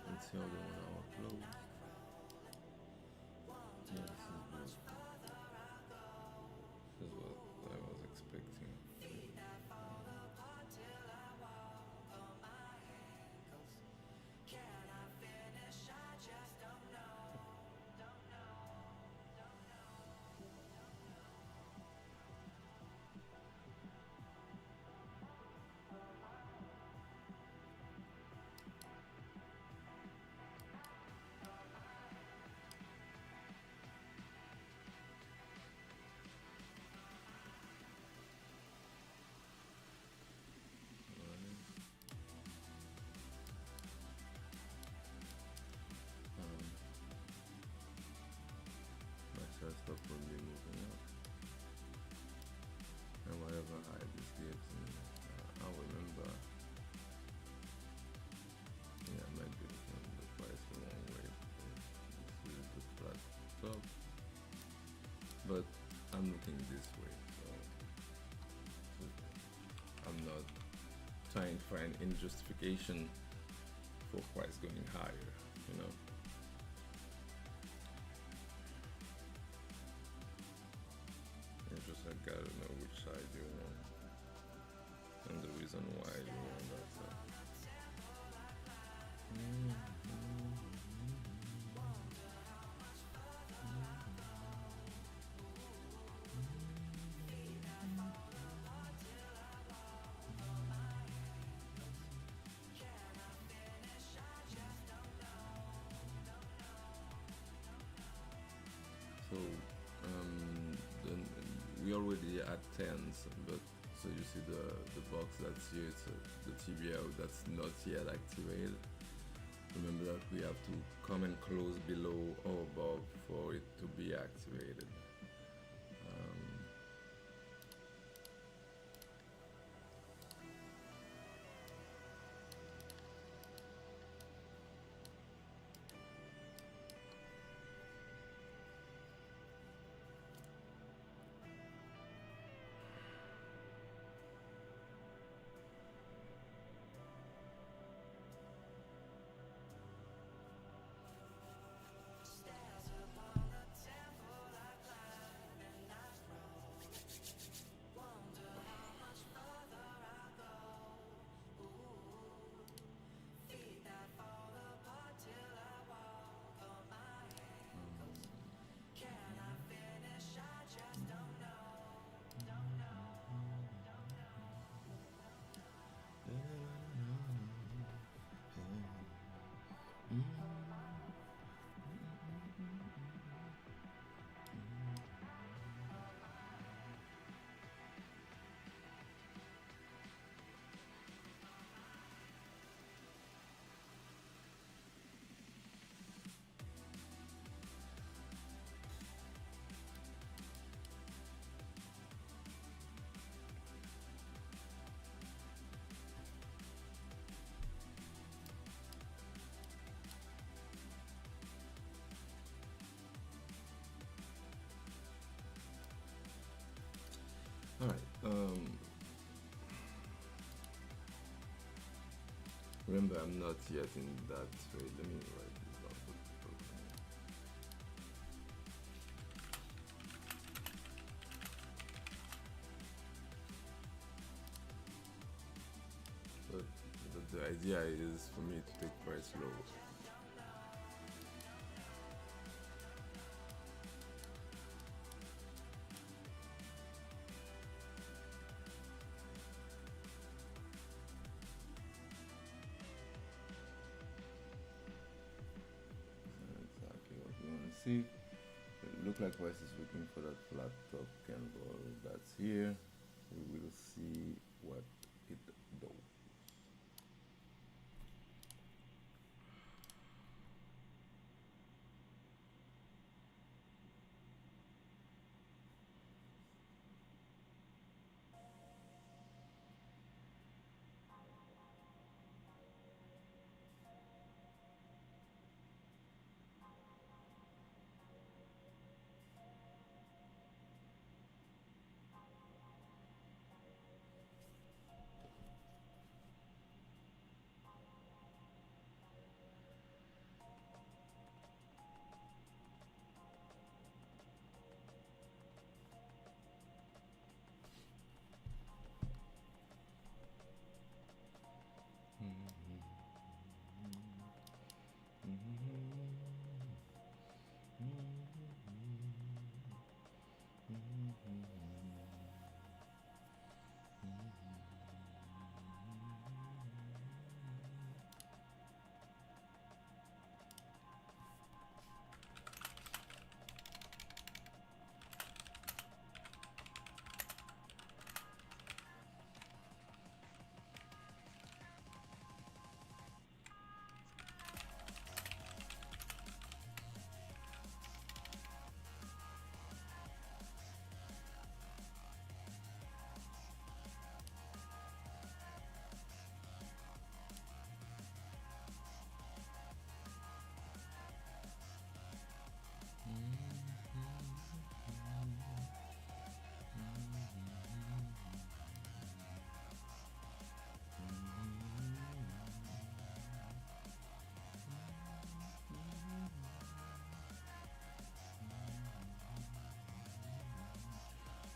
Let's see how they want to upload. Yeah, this is good. This is what I was expecting. My stop will be moving up. And whatever high this gives me, I'll remember. Yeah, I might be looking at the price the wrong way. This is the flat top. But I'm looking this way, so I'm not trying to find any justification for price going higher, you know. You just gotta know which side you want and the reason why you want that side. So then we already at tens, but so you see the box that's here, it's the TBL that's not yet activated. Remember that we have to come and close below or above for it to be activated. Remember, I'm not yet in that trade. Let me write this down. But the idea is for me to take price low. Exactly what we want to see. It look like price is looking for that flat top candle that's here. We will see what it does.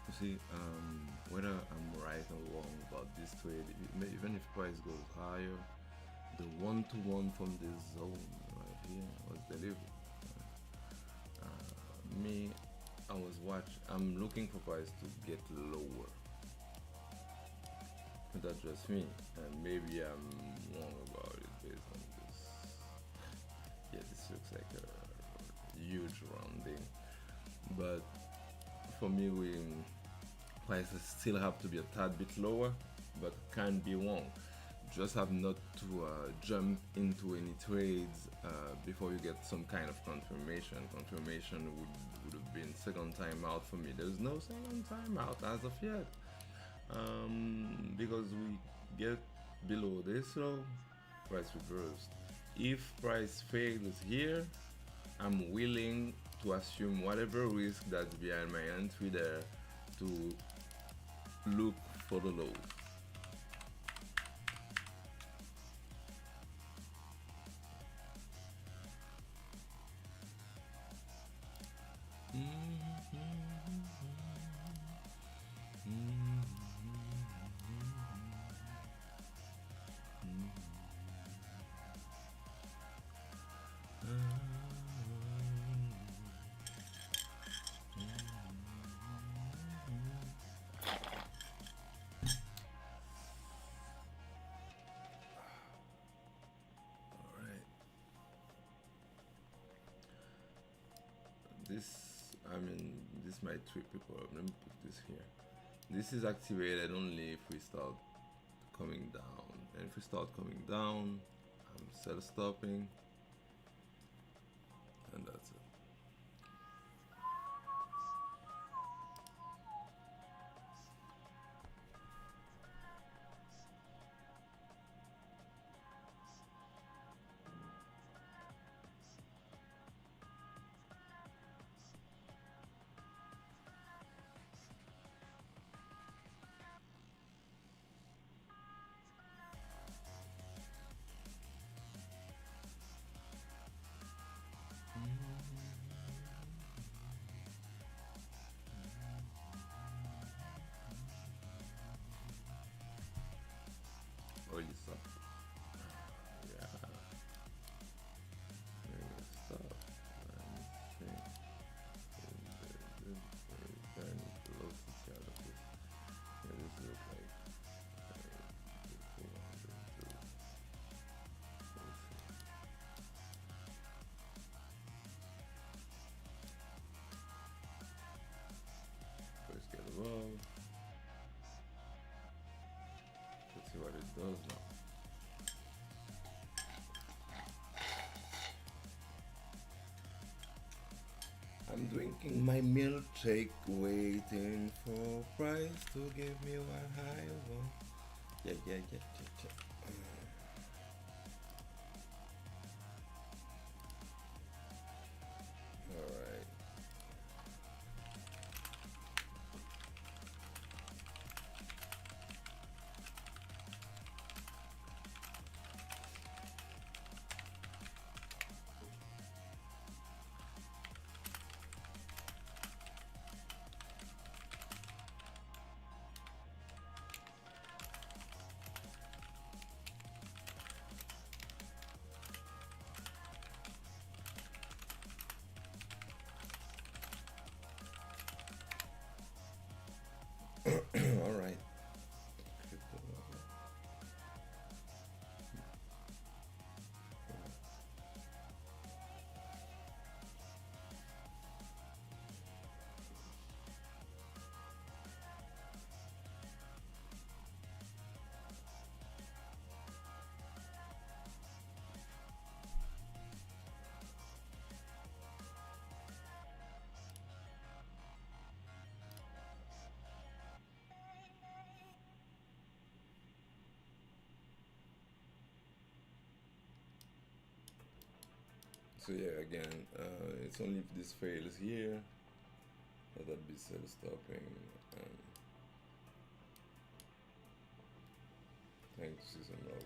You see, whether I'm right or wrong about this trade, even if price goes higher, the one-to-one from this zone right here was delivered. Me, I'm looking for price to get lower. That's just me, and maybe I'm wrong about it based on this. Yeah, this looks like a huge rounding, but for me, prices still have to be a tad bit lower, but can be wrong. Just have not to jump into any trades before you get some kind of confirmation. Confirmation would have been second time out for me. There's no second time out as of yet, because we get below this low, price reversed. If price fails here, I'm willing to assume whatever risk that's behind my entry there to look for the lows. This might trip people up. Let me put this here. This is activated only if we start coming down. And if we start coming down, I'm sell stopping. And that's it. drinking my milkshake, waiting for price to give me what I want. Yeah, yeah, yeah, yeah, yeah. All right. All right. So yeah, again, it's only if this fails here that be sell stopping. Um, Trying to see some lows.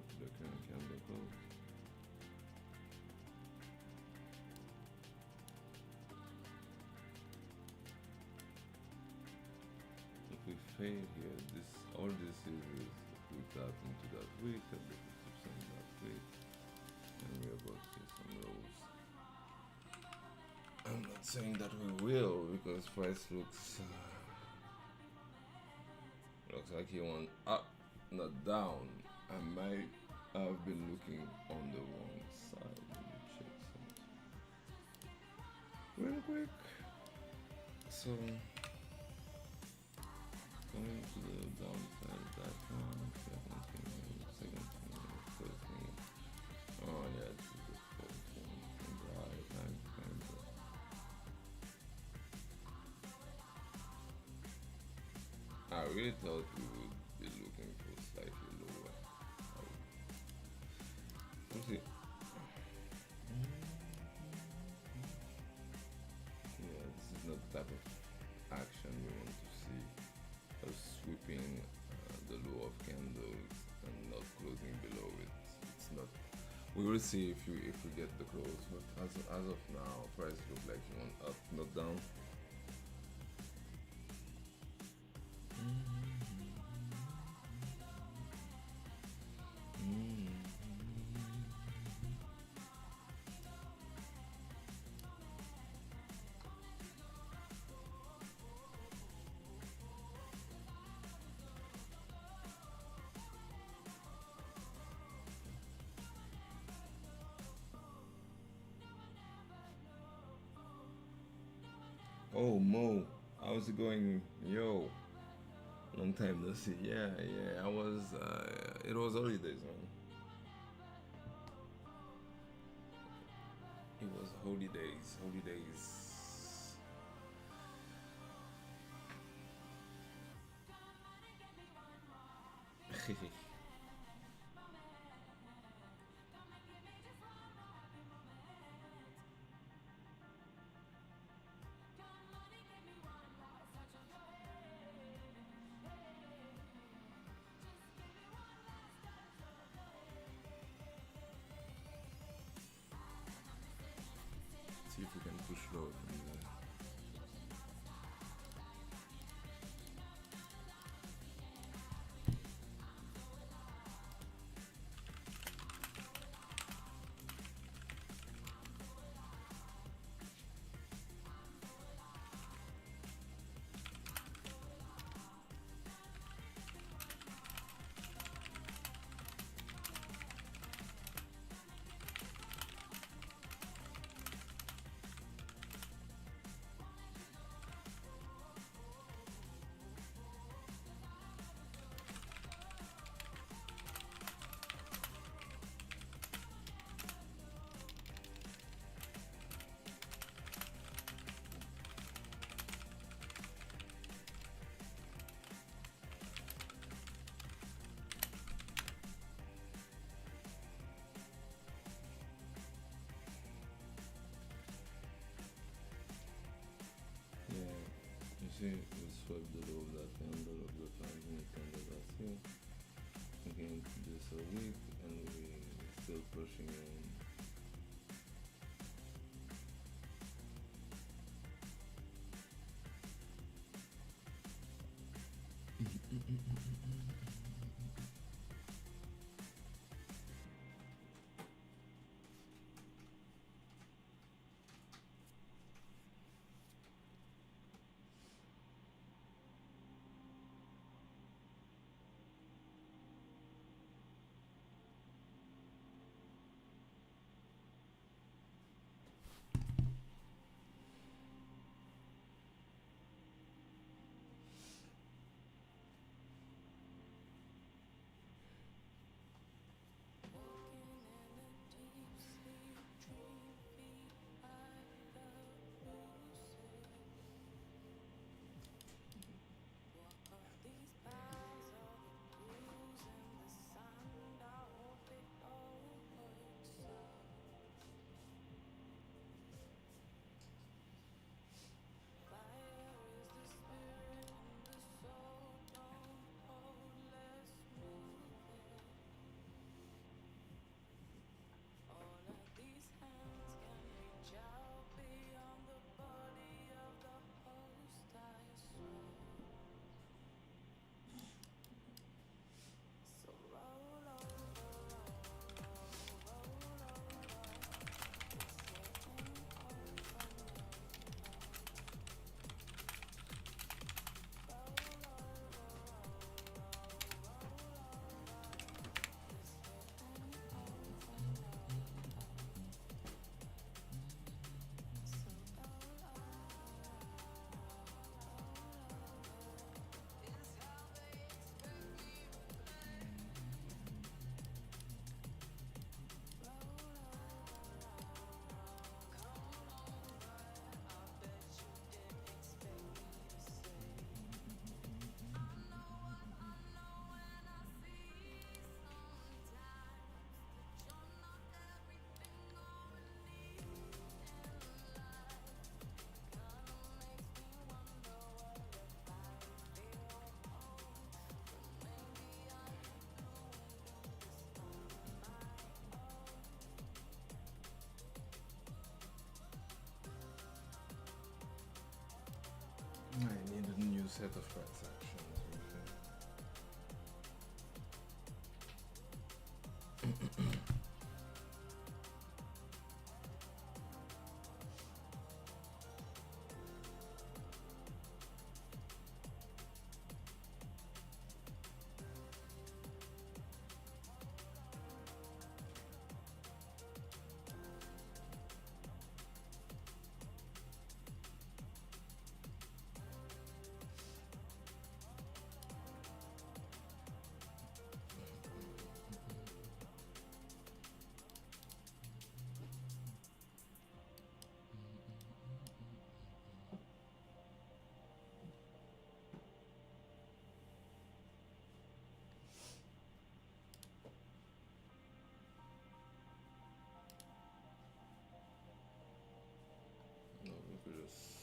to the current candle close. If we fail here, this all this is we tap into that wick at the 50% that wick, and we're about to see some lows. I'm not saying that we will because price looks like he went up, not down. I might have been looking on the wrong side. Let me check something real quick. So going to the downside of that one, second thing, third thing. Oh yeah, this is the fourth thing. And the high time kind of. I really thought we would be looking for slightly lower. We'll see. Yeah, this is not the type of action we want to see. Us sweeping the low of candles and not closing below it. It's not. We will see if we get the close, but as of now, price looks like you went up, not down. Oh Mo, how's it going? Yo, long time no see. Yeah, I was. It was holidays, man. It was holidays. See if we can push low from there. Yeah, you see, we swept the low of that candle of the 5-minute candle last here. Again, this a week, and we're still pushing on. set of transactions with it. No, we could just.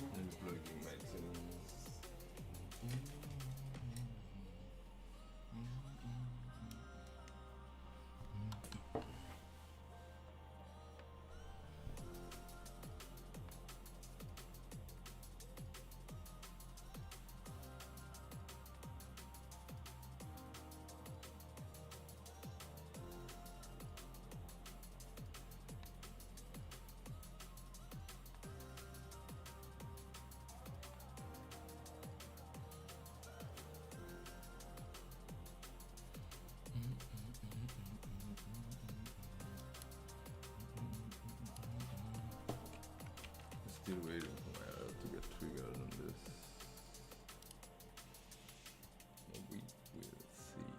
Let me plug in my things. Still waiting for my alert to get triggered on this. But we will see.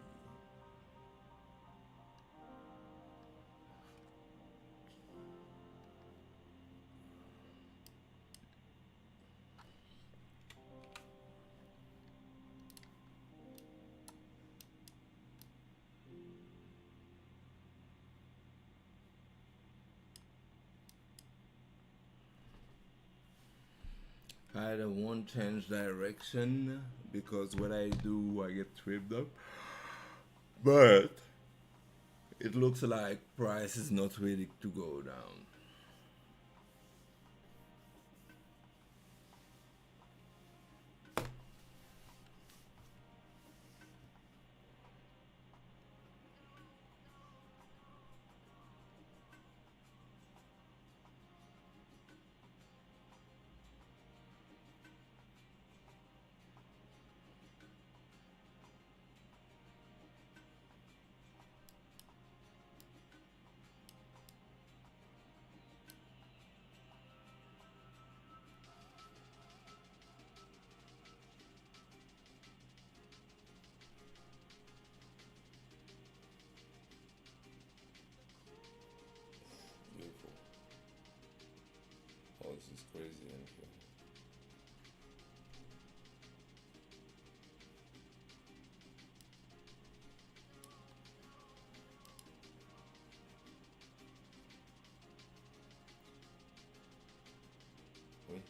I don't want to change direction because what I do, I get tripped up. But it looks like price is not ready to go down. Beautiful. Oh, this is crazy. Oui.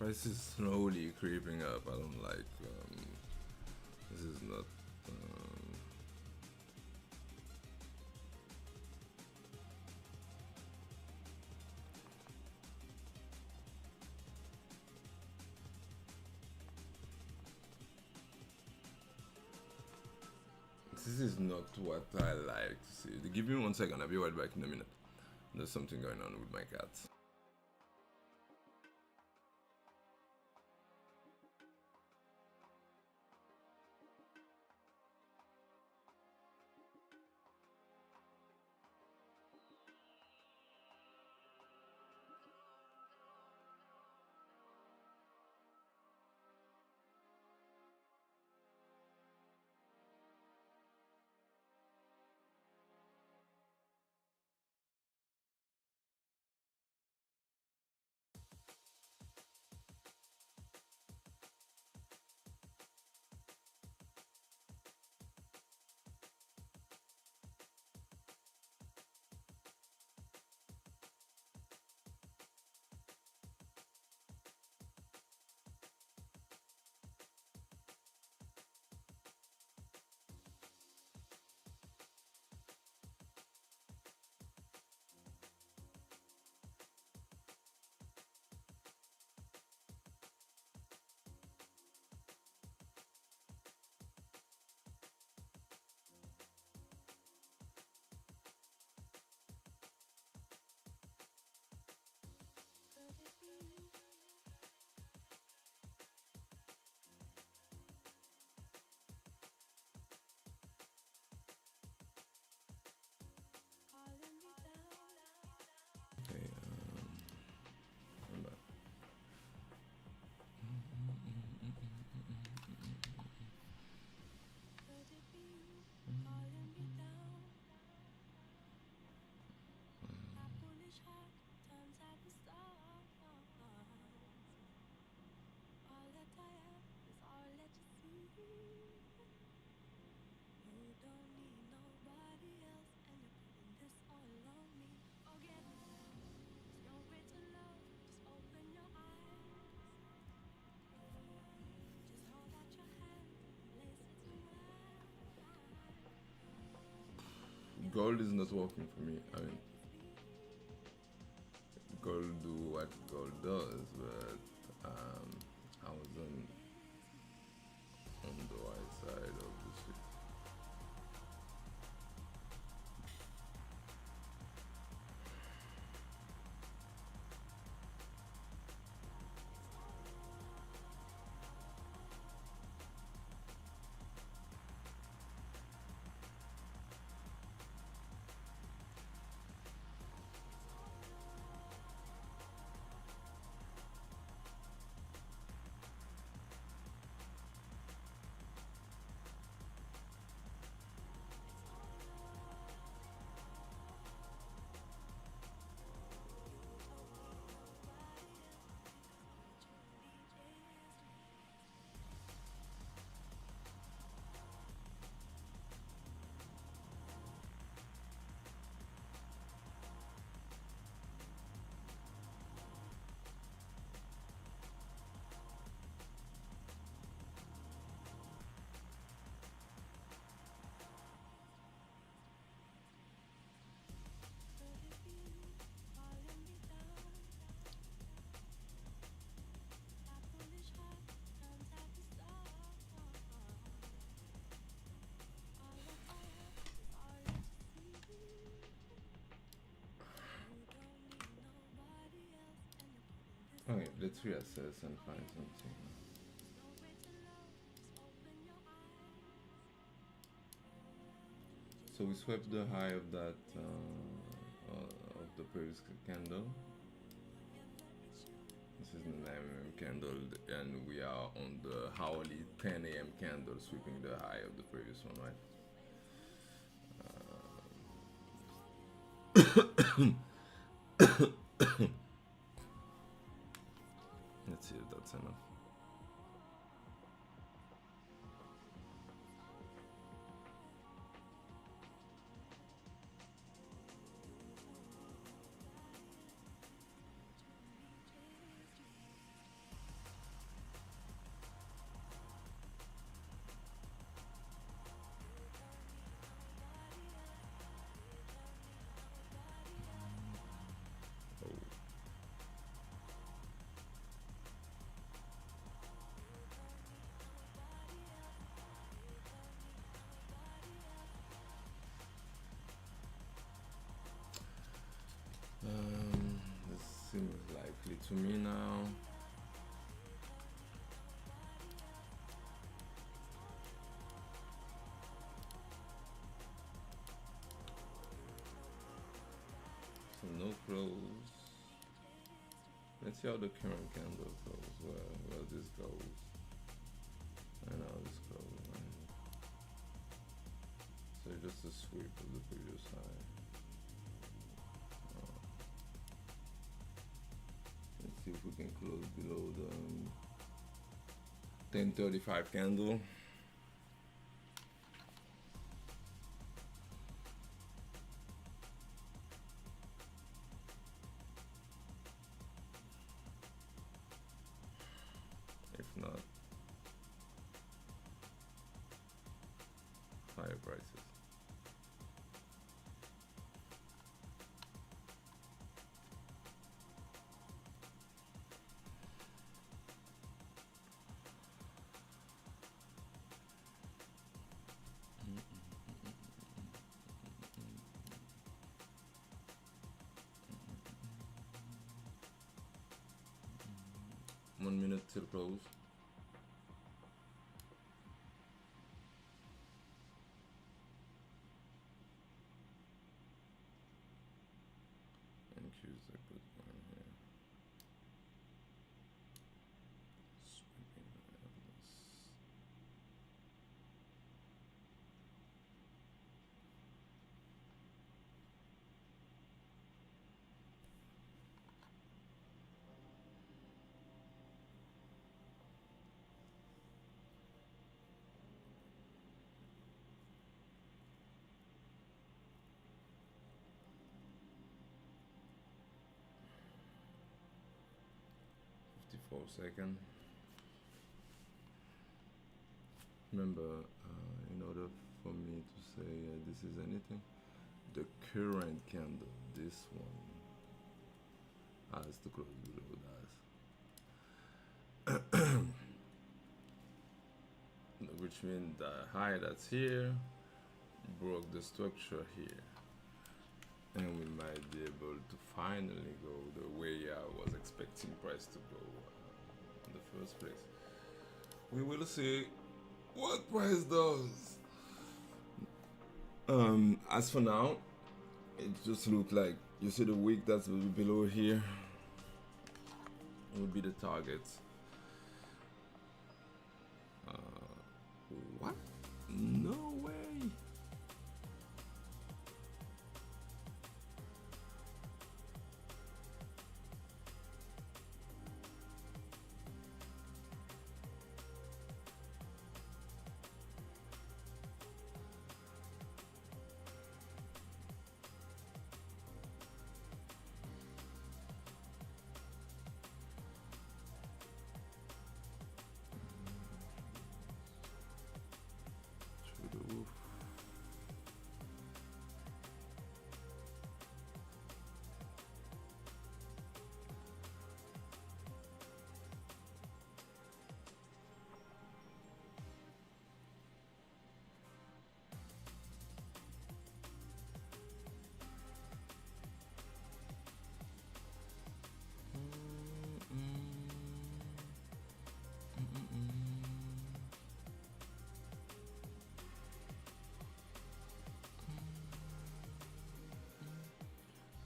Price is slowly creeping up. I don't like. This is not. This is not what I like to see. Give me 1 second. I'll be right back in a minute. There's something going on with my cat. Okay, I'm back. Gold is not working for me. I mean, gold do what gold does, but I was on the right side of the ship. Okay, let's reassess and find something. So we swept the high of that of the previous candle. This is the 9 a.m. candle, and we are on the hourly 10 a.m. candle, sweeping the high of the previous one, right? Let's see if that's enough. candle close. Let's see how the current candle goes. Where this goes. And how this goes. Right? So just a sweep of the previous high. Let's see if we can close below the 1035 candle. If not, higher prices. One minute till close. And choose a good one here. Sweeping arrows. Second. Remember, in order for me to say this is anything, the current candle, this one, has to close below that. Which means the high that's here broke the structure here. And we might be able to finally go the way I was expecting price to go in the first place. We will see what price does. As for now, it just looks like, you see the wick that's below here would be the target. What? No way.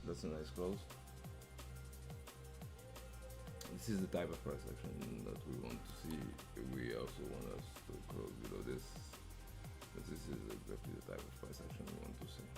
That's a nice close. This is the type of price action that we want to see. We also want us to close below this. But this is exactly the type of price action we want to see.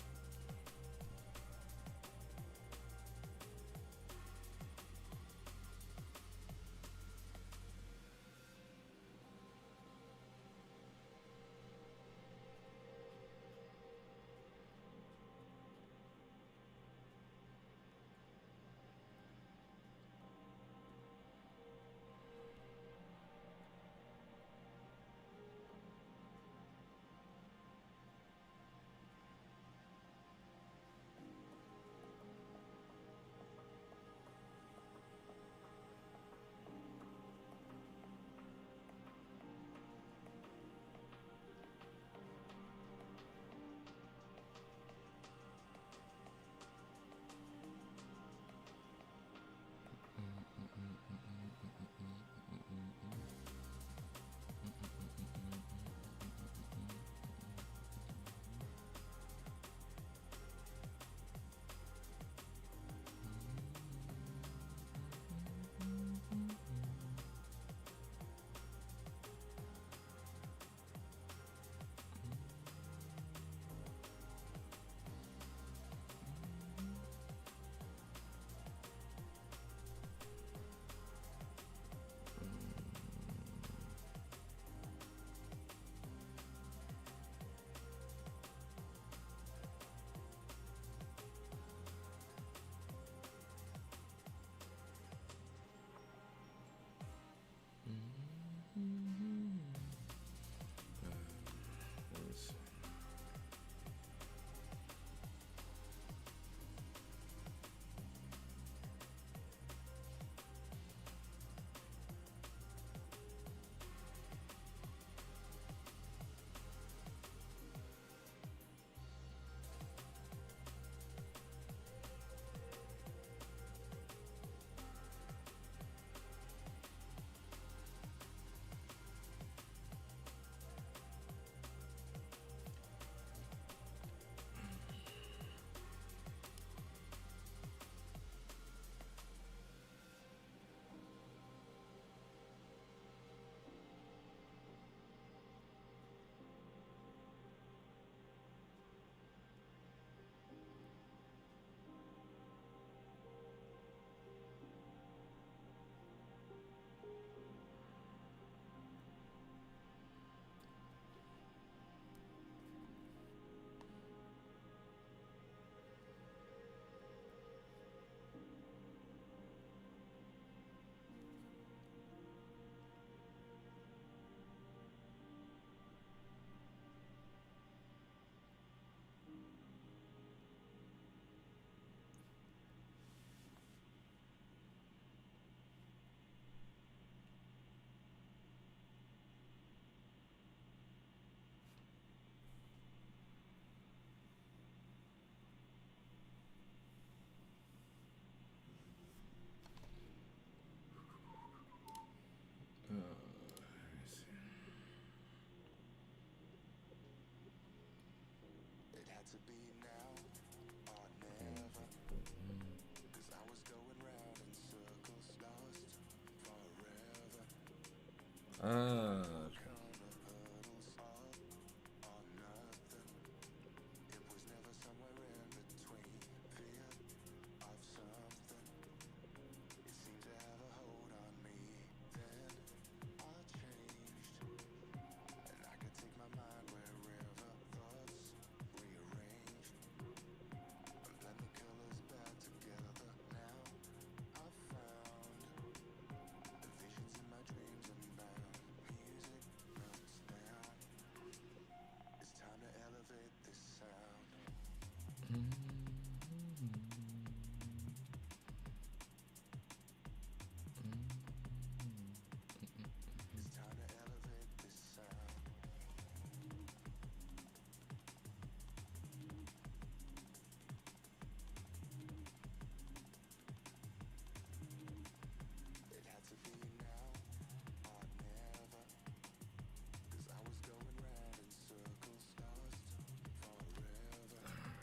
Ah,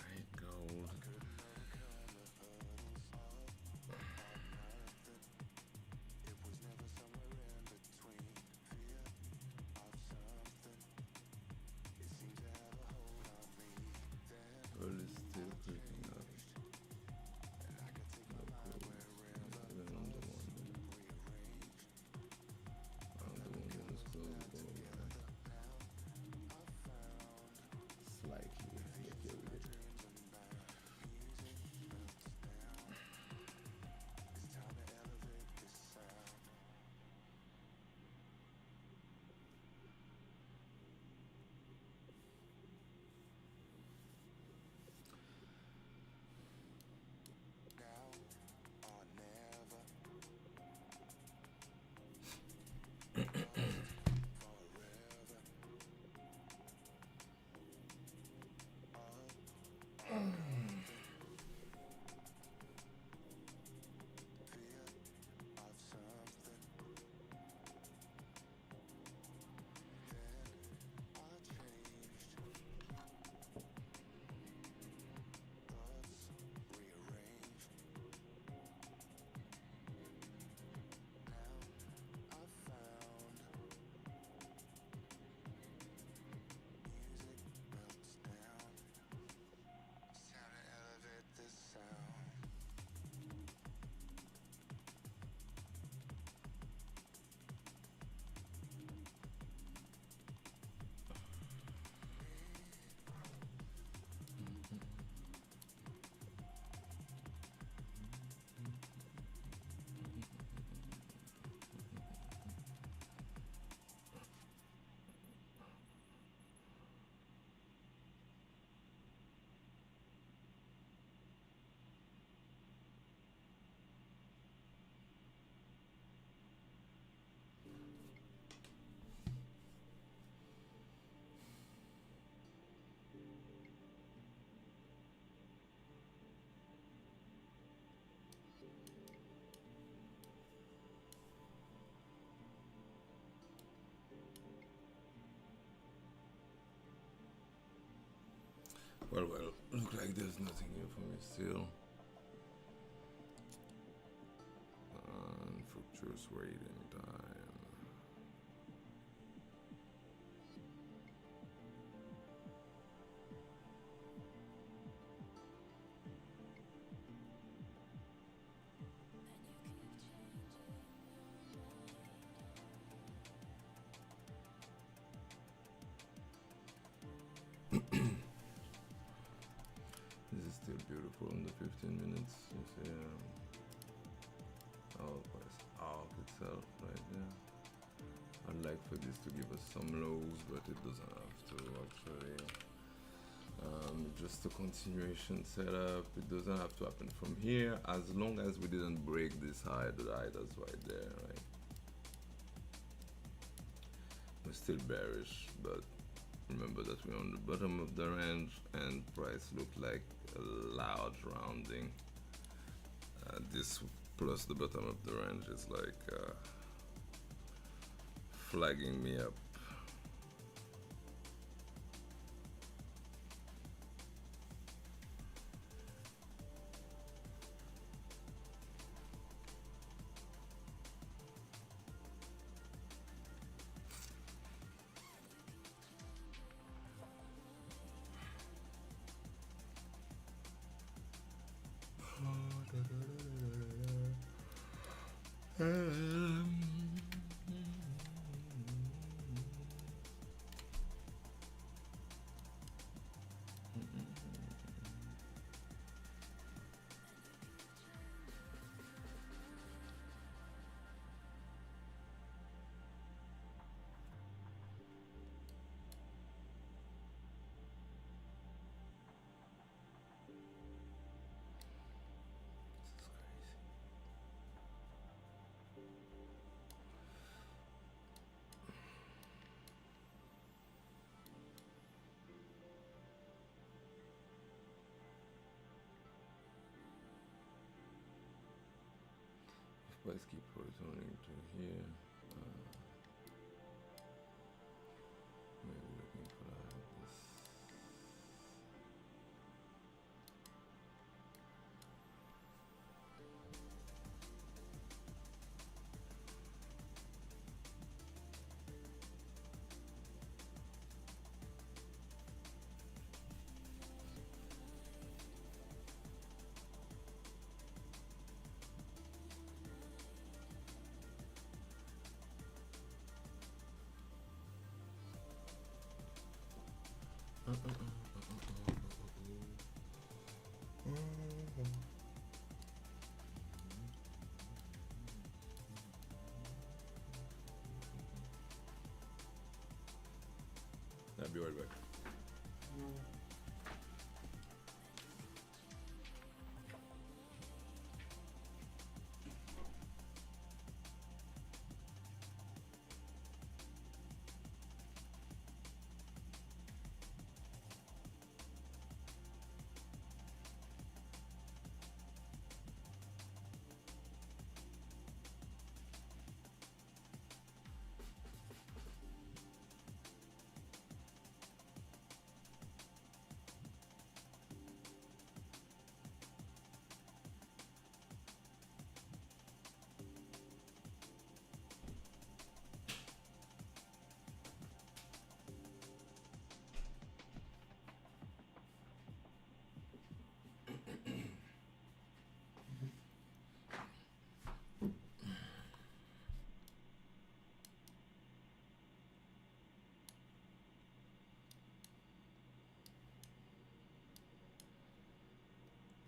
alright, gold. Gold is still creeping up. No close. Even on the one minute. On the 1 minute is close. Gold, slightly. Okay with it. Well, look like there's nothing here for me still. Fructuous waiting time. This is still beautiful in the 15 minutes. You see, our price arc itself right there. I'd like for this to give us some lows, but it doesn't have to actually. Just a continuation setup. It doesn't have to happen from here as long as we didn't break this high. The high that's right there, right? We're still bearish, but remember that we're on the bottom of the range and price looked like a large rounding. This plus the bottom of the range is like flagging me up. Um, let's keep returning to here. Maybe looking for this. I'll be right back.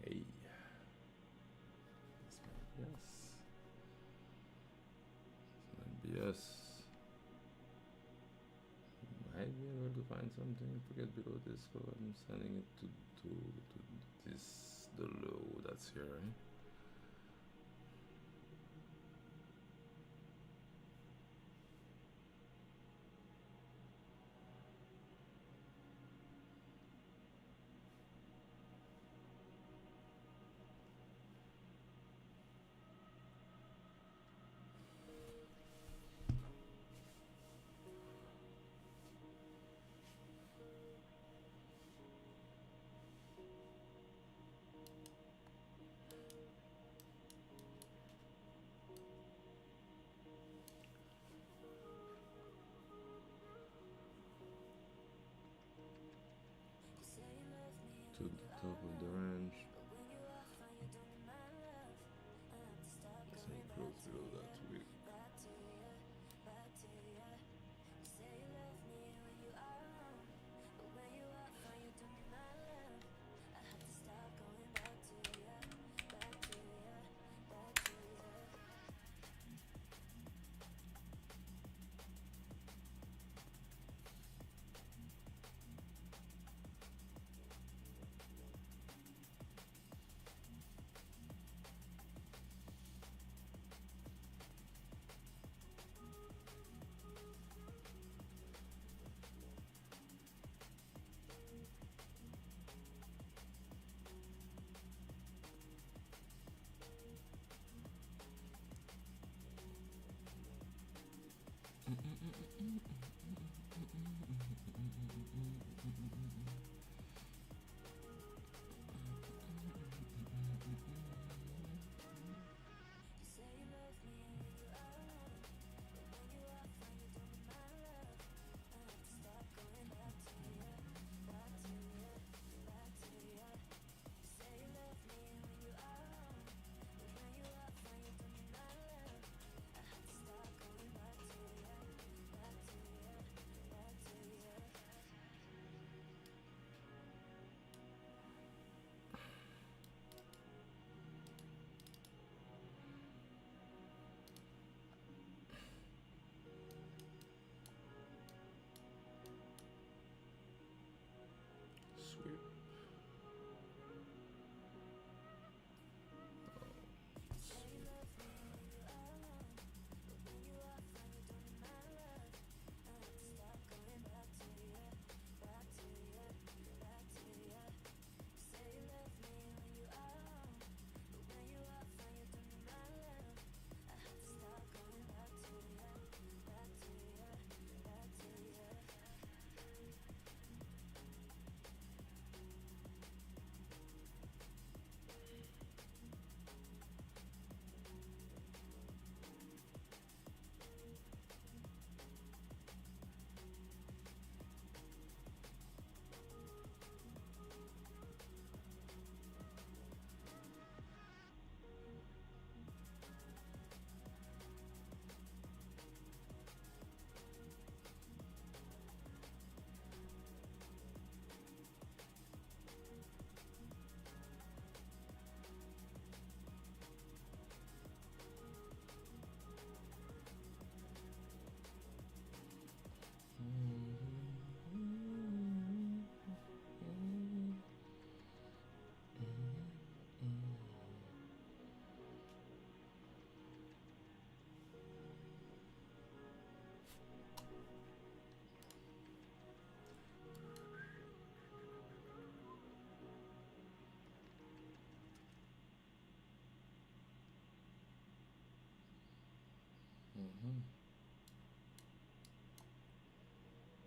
Hey, this might be us. Might be able to find something to get below this, so I'm sending it to this, the low that's here, right?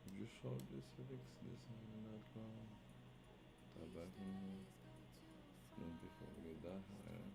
If you short this, fix this on that ground. Tap back in here. Not before we get that higher.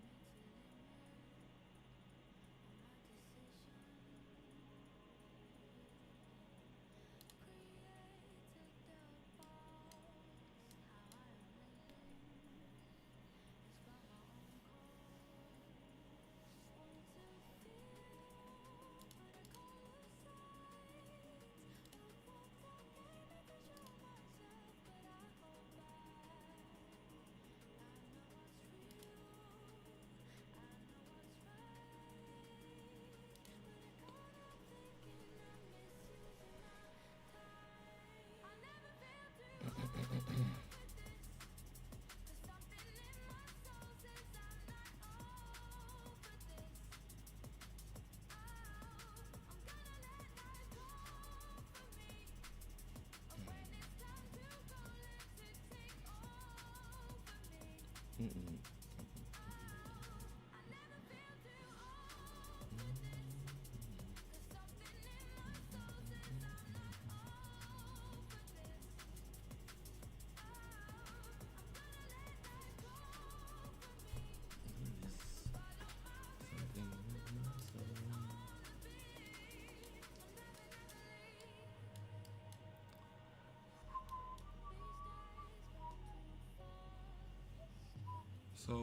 So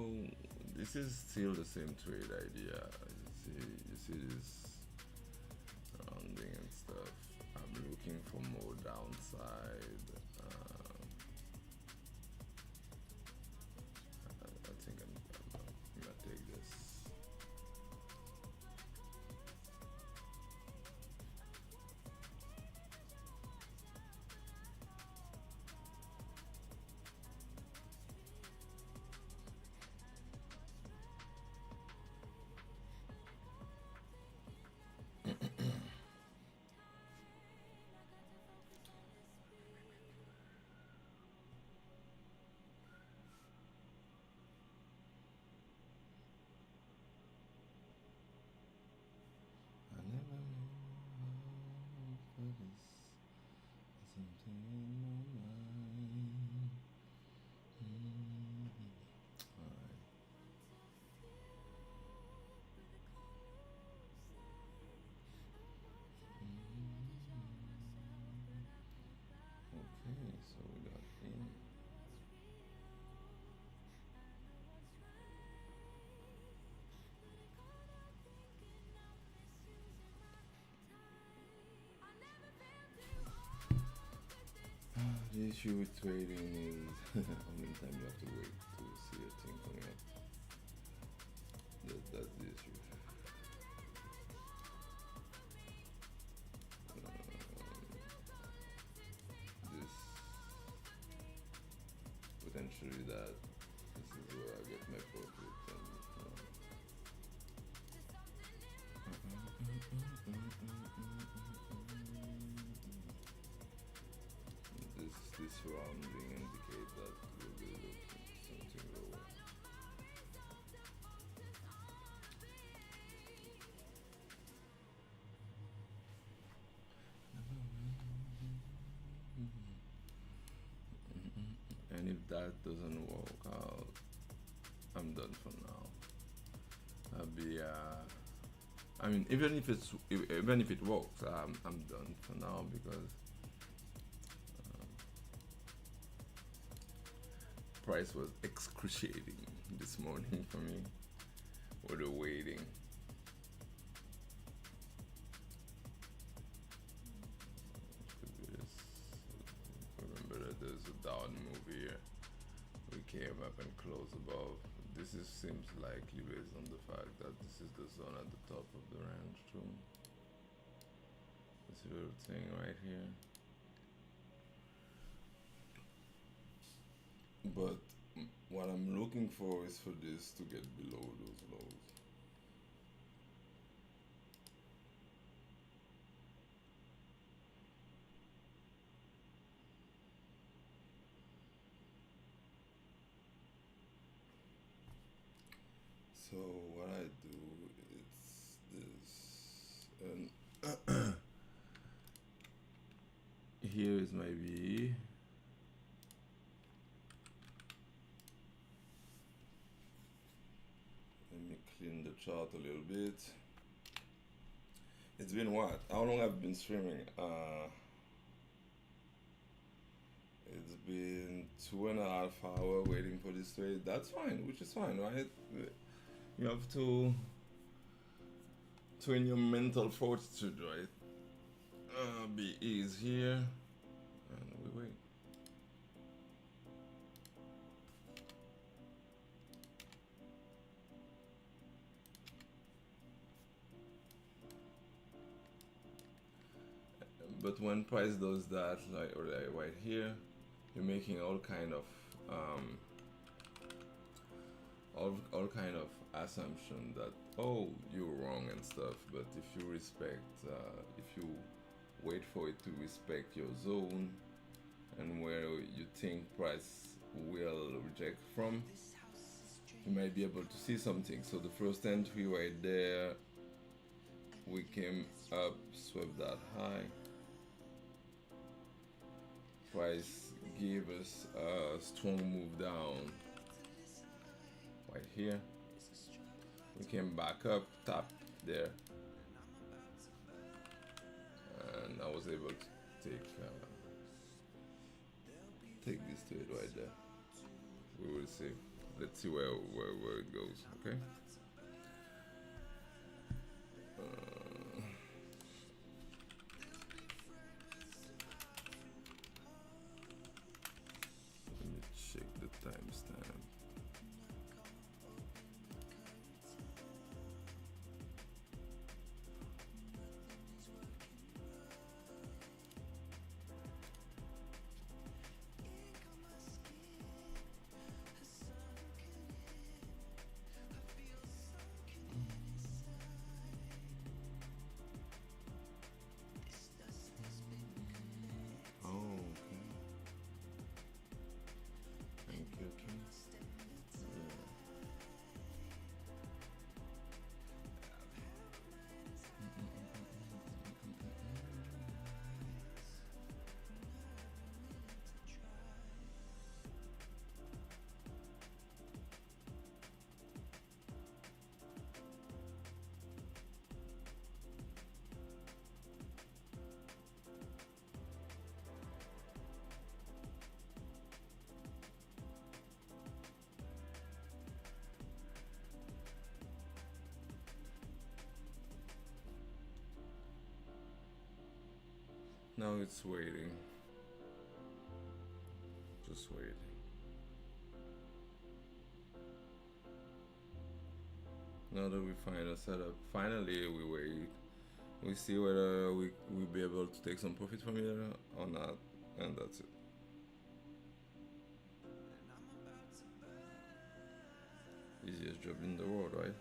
this is still the same trade idea. You see this rounding and stuff. I'm looking for more downside. I think I'm gonna take this. I never knew for this. Something in my mind. Alright. Okay, so we got in. The issue with trading is how many times you have to wait to see a thing coming up. That's the issue. This potentially that this is where I get my profit and this rounding indicate that we'll be looking something lower. And if that doesn't work out, I'm done for now. I'll be I mean, even if it works, I'm done for now because price was excruciating this morning for me with the waiting. Remember that there's a down move here. We came up and closed above. This seems likely based on the fact that this is the zone at the top of the range too. This little thing right here. But what I'm looking for is for this to get below those lows. So what I do is this, sideways maybe. Let me clean the chart a little bit. It's been what? How long have I been streaming? It's been 2.5 hours waiting for this trade. That's fine, which is fine, right? You have to train your mental fortitude, right? Be easy here, and we wait. But when price does that, like right here, you're making all kind of all kind of assumption that, oh, you're wrong and stuff. But if you respect, if you wait for it to respect your zone and where you think price will reject from, you might be able to see something. So the first entry right there, we came up, swept that high. Price gave us a strong move down right here. We came back up, top there, and I was able to take this trade right there. We will see. Let's see where it goes. Okay. Let me check the timestamp. Now it's waiting. Just waiting. Now that we find a setup, finally we wait. We see whether we'll be able to take some profit from here or not, and that's it. Easiest job in the world, right?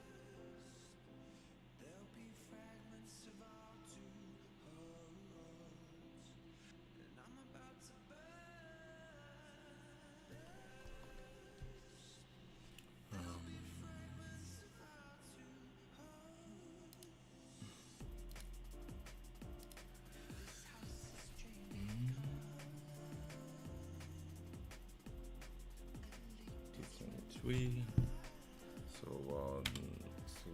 Three. So one, two,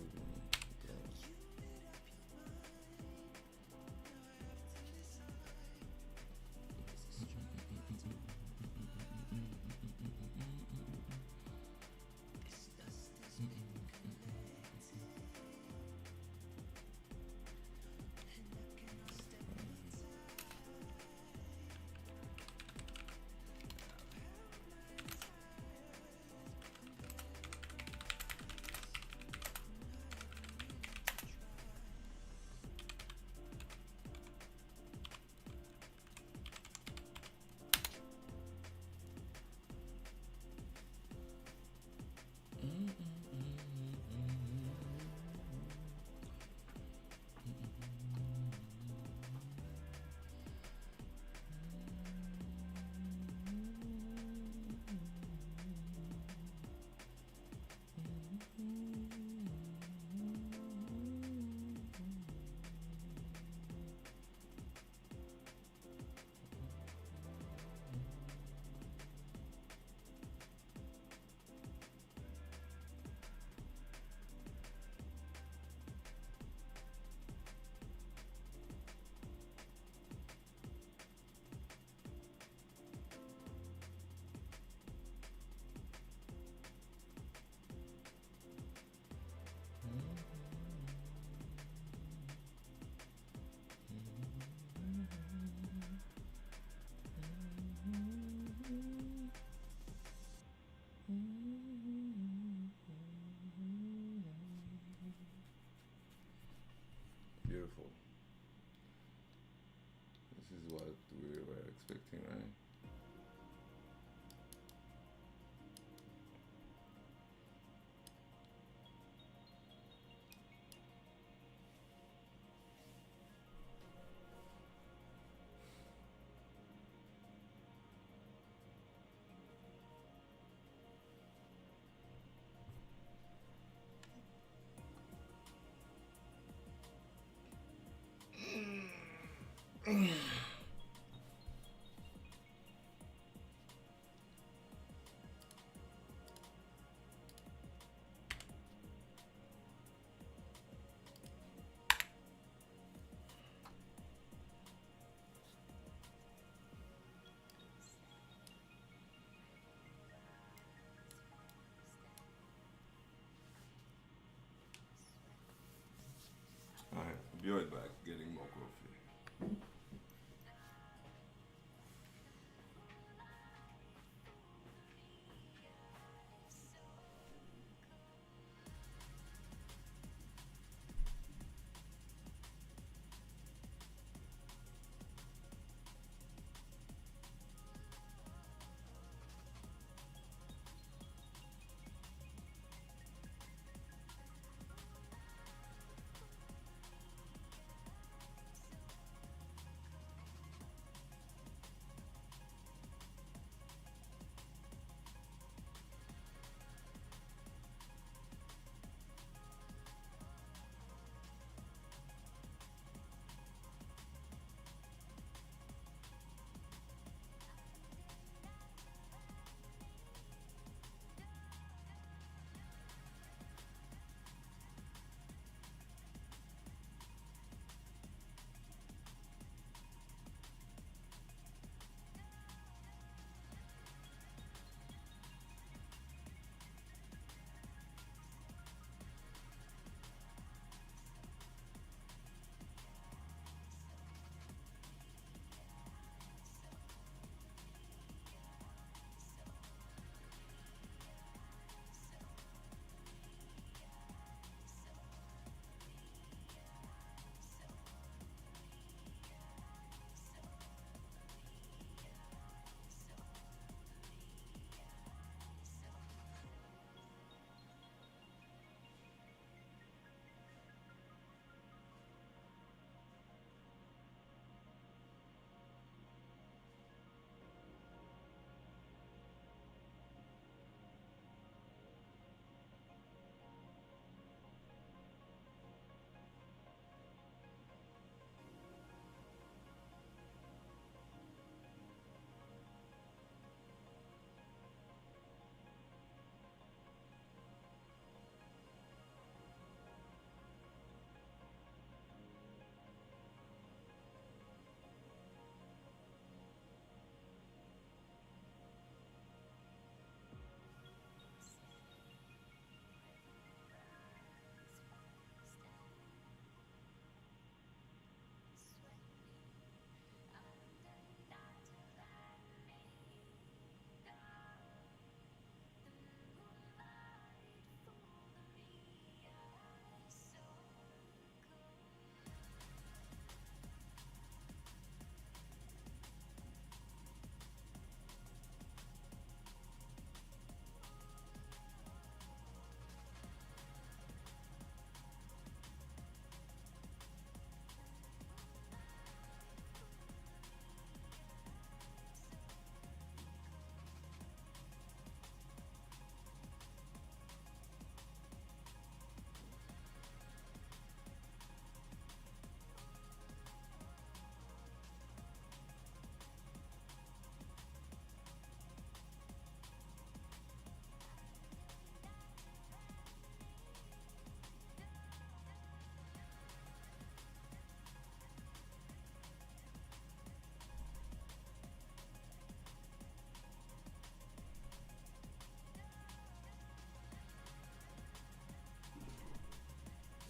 working, right? All right, be right back. Getting more coffee.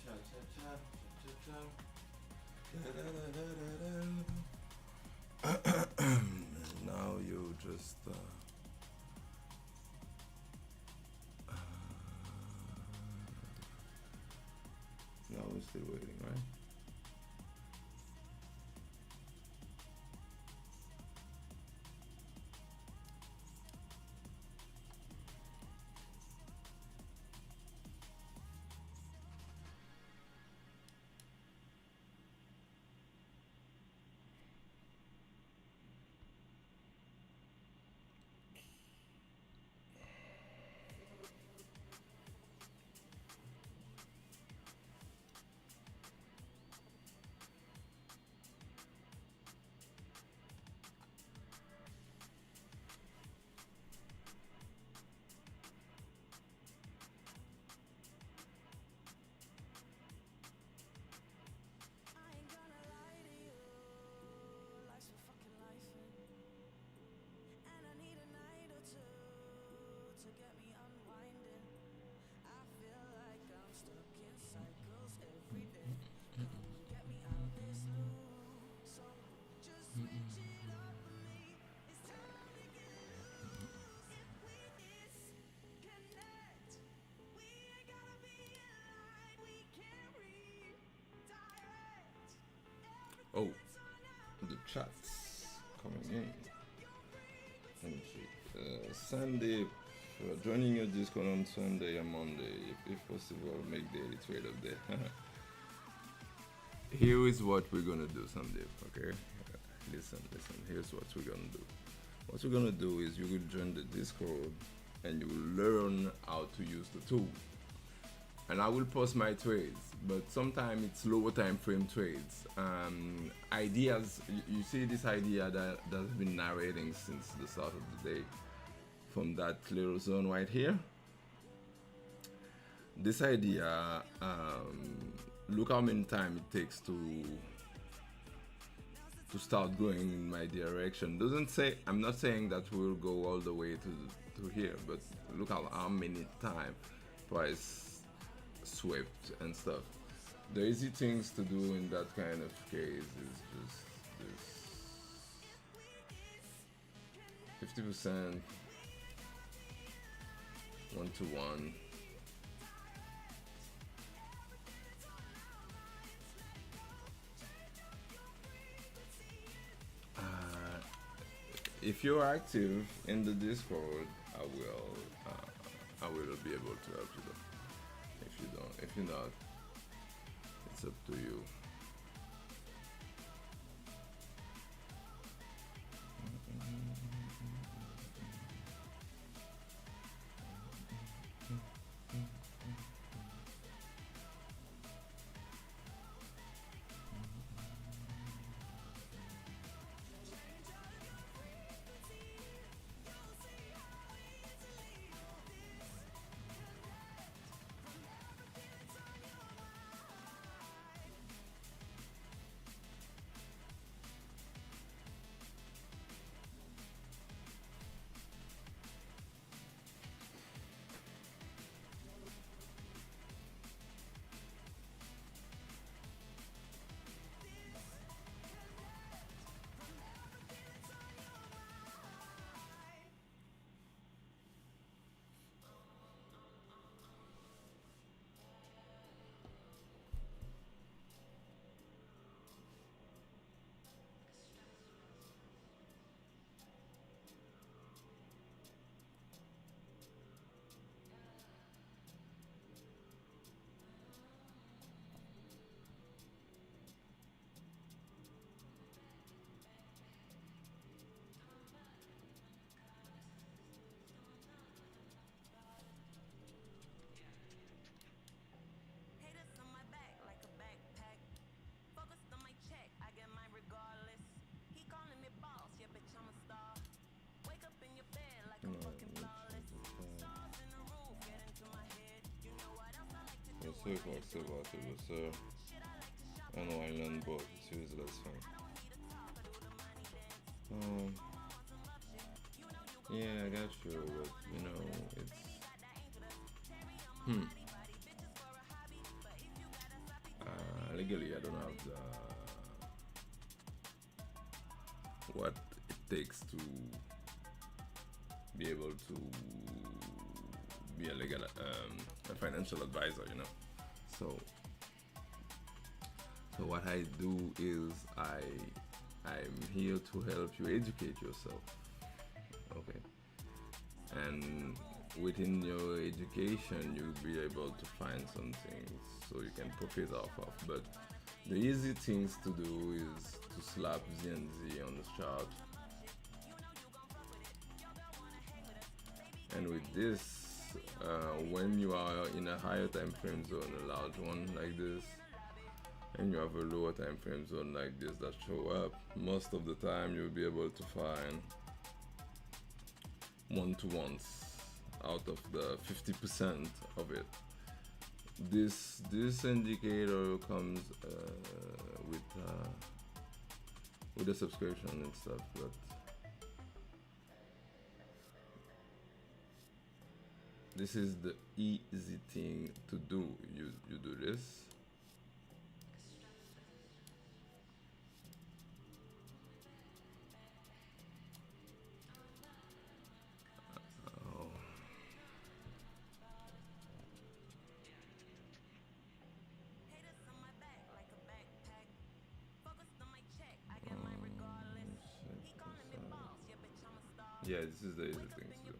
Cha cha cha cha cha cha. Da, da, da, da, da, da. Now you just now we're still waiting, right? chats coming in. Let me see. Sunday, joining your Discord on Sunday and Monday, if possible, make daily trade of there. Here is what we're gonna do, Sunday. Okay, listen. Here's what we're gonna do. What we're gonna do is you will join the Discord and you will learn how to use the tool. And I will post my trades, but sometimes it's lower time frame trades. Ideas, you see this idea that's been narrating since the start of the day from that little zone right here. This idea, look how many time it takes to start going in my direction. Doesn't say, I'm not saying that we'll go all the way to here, but look at how many time price swept and stuff. The easy things to do in that kind of case is just this 50% 1-to-1. If you're active in the Discord, I will be able to help you though. If you're not, it's up to you. Sir. I know I learned both. It's useless fun. Yeah, I got you, but you know, it's legally I don't have what it takes to be able to be a legal a financial advisor, you know. So what I do is I'm here to help you educate yourself, okay? And within your education, you'll be able to find some things so you can profit off of. But the easy things to do is to slap ZNZ on the chart. And with this, when you are in a higher time frame zone, a large one like this, and you have a lower time frame zone like this that show up, most of the time you'll be able to find one-to-ones out of the 50% of it. This indicator comes with a subscription and stuff, but this is the easy thing to do. You do this. Yeah, this is the easy thing to do.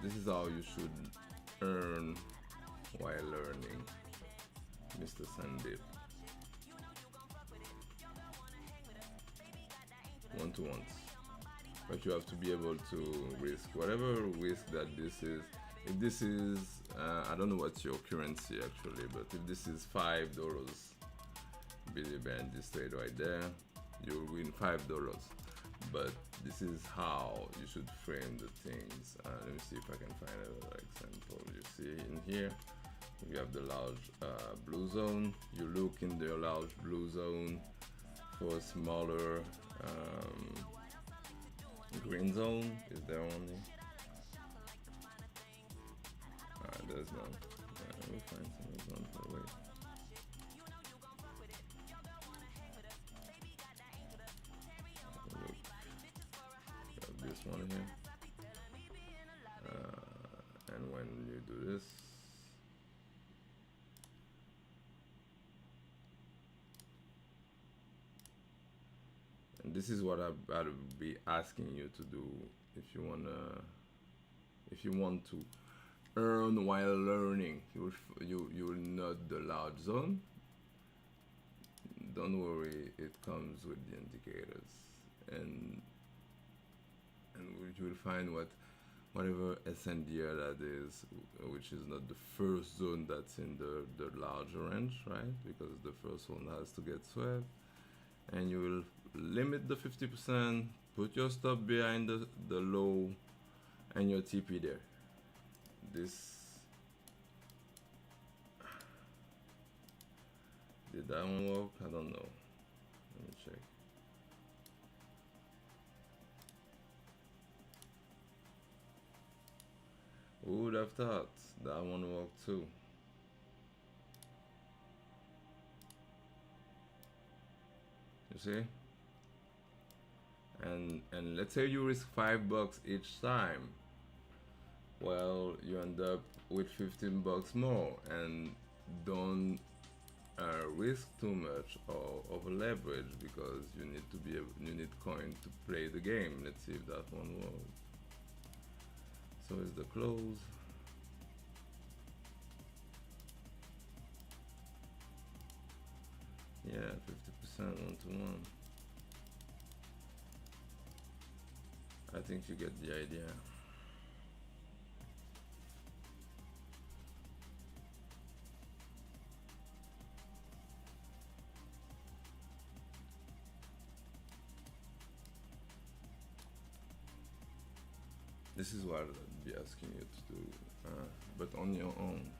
This is how you should earn while learning, Mr. Sandeep. One to ones. But you have to be able to risk whatever risk that this is. If this is, I don't know what's your currency actually, but if this is $5, Billy Band this trade right there, you'll win $5. But this is how you should frame the things. Let me see if I can find another example. You see in here, we have the large blue zone. You look in the large blue zone for smaller green zone. Is there only? There's none. Let me find some example. Wait. Look, this one here. And when you do this, and this is what I'll be asking you to do if you want to earn while learning. You will not the large zone. Don't worry, it comes with the indicators, and you will find whatever SNDR that is, which is not the first zone that's in the larger range, right? Because the first one has to get swept, and you will limit the 50%, put your stop behind the low, and your TP there. This did that one work? I don't know. Let me check. Who would have thought that one worked too? You see? And let's say you risk $5 each time. Well, you end up with $15 more, and don't risk too much or over leverage, because you need coin to play the game. Let's see if that one works. So is the close. Yeah, 50% 1-to-1. I think you get the idea. This is what I'd be asking you to do, but on your own.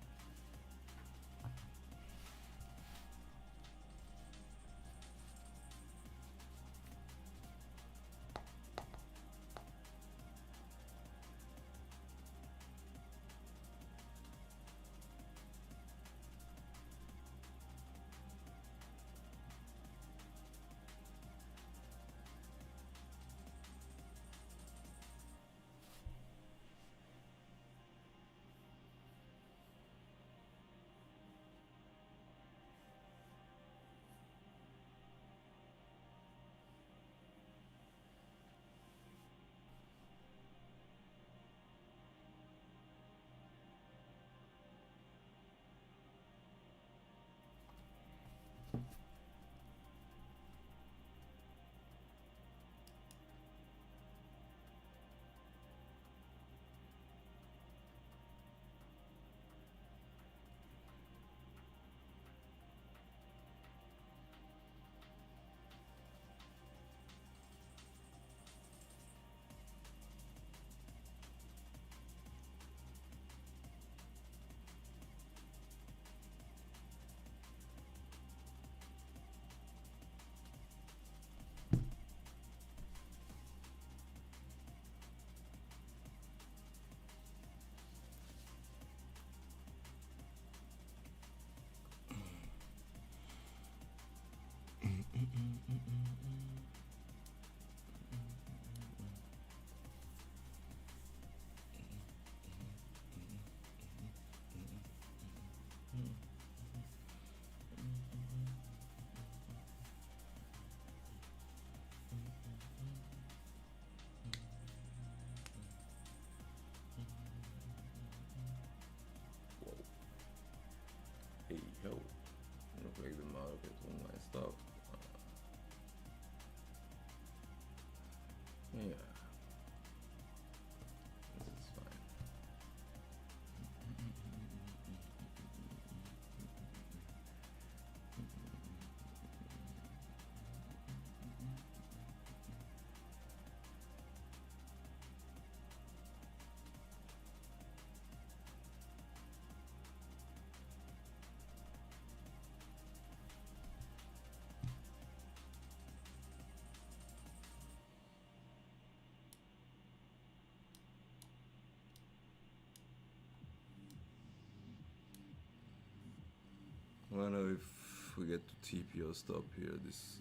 I don't know if we get to TP or stop here. This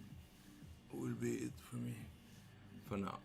will be it for me for now.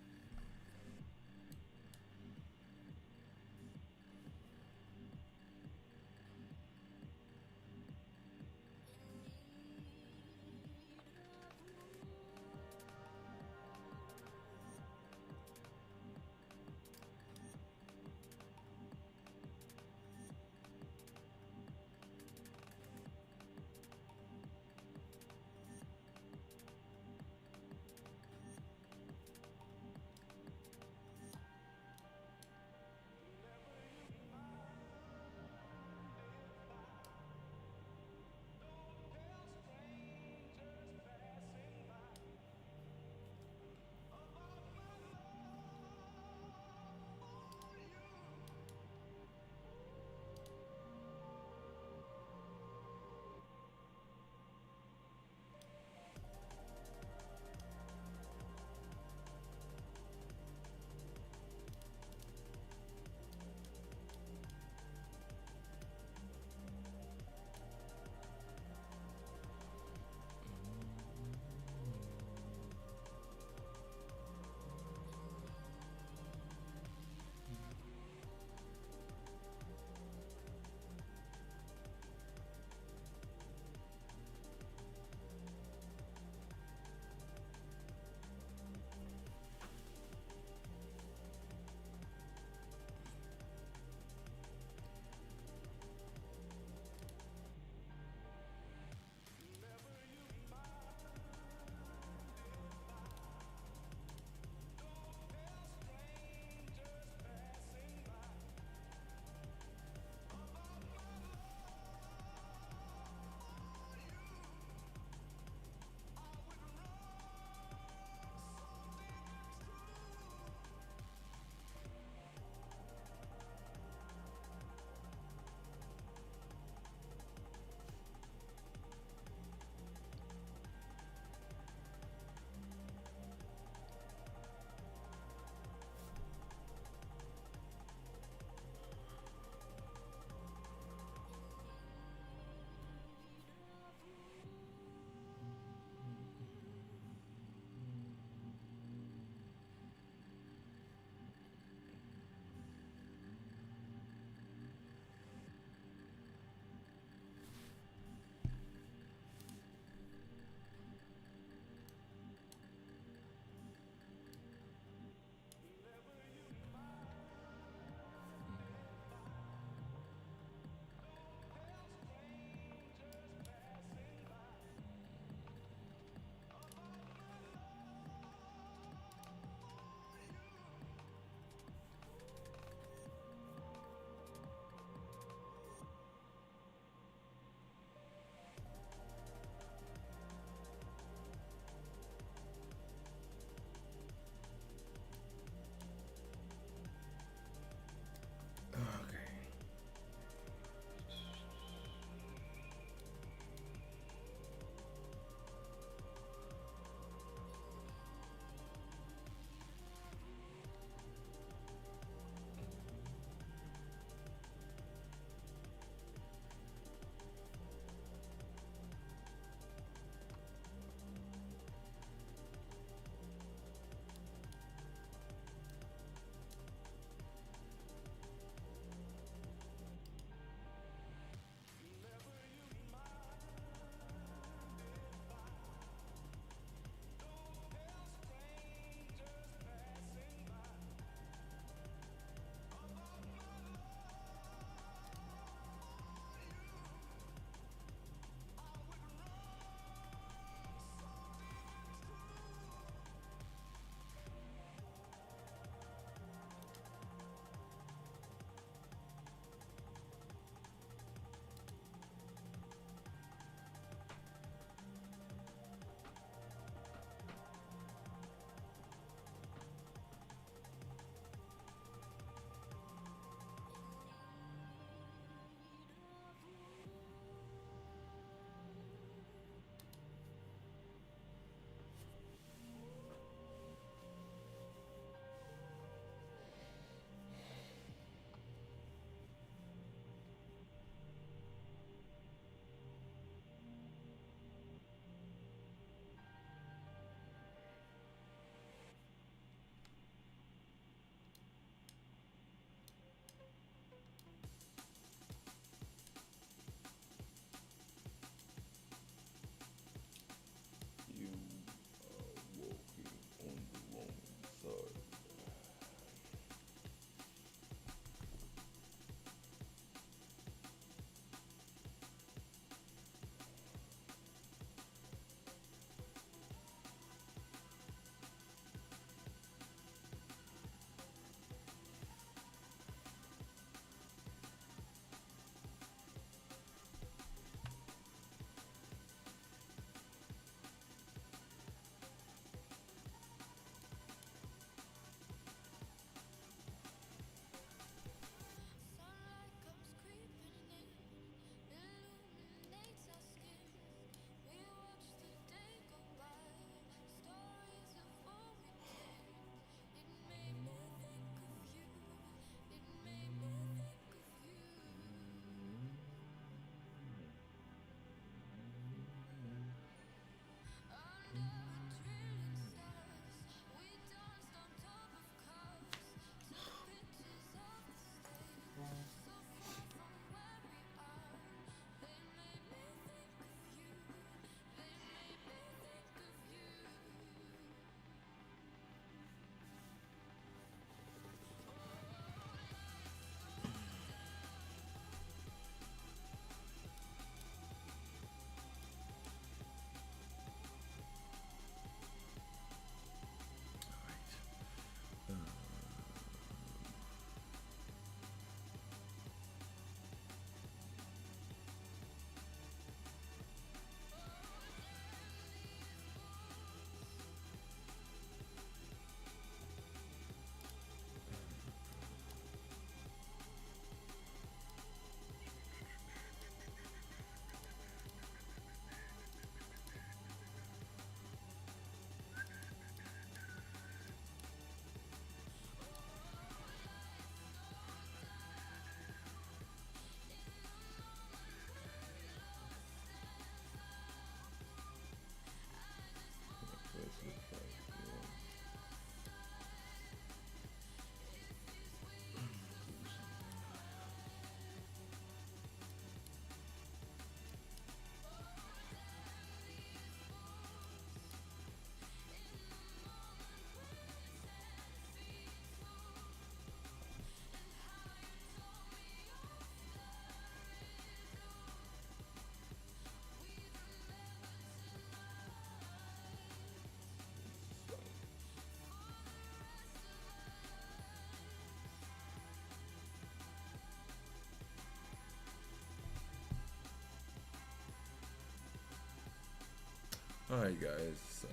Alright guys,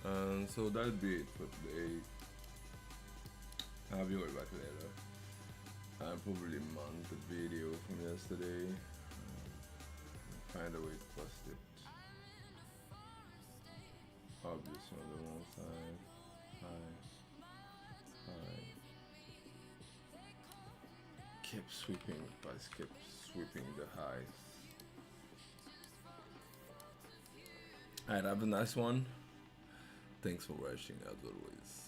so that'll be it for today. I'll be right back later. I'll probably mount the video from yesterday. Find a way to post it. Obviously on the wrong side. Hi. Keep sweeping, guys, keep sweeping the highs. Alright, have a nice one. Thanks for watching as always.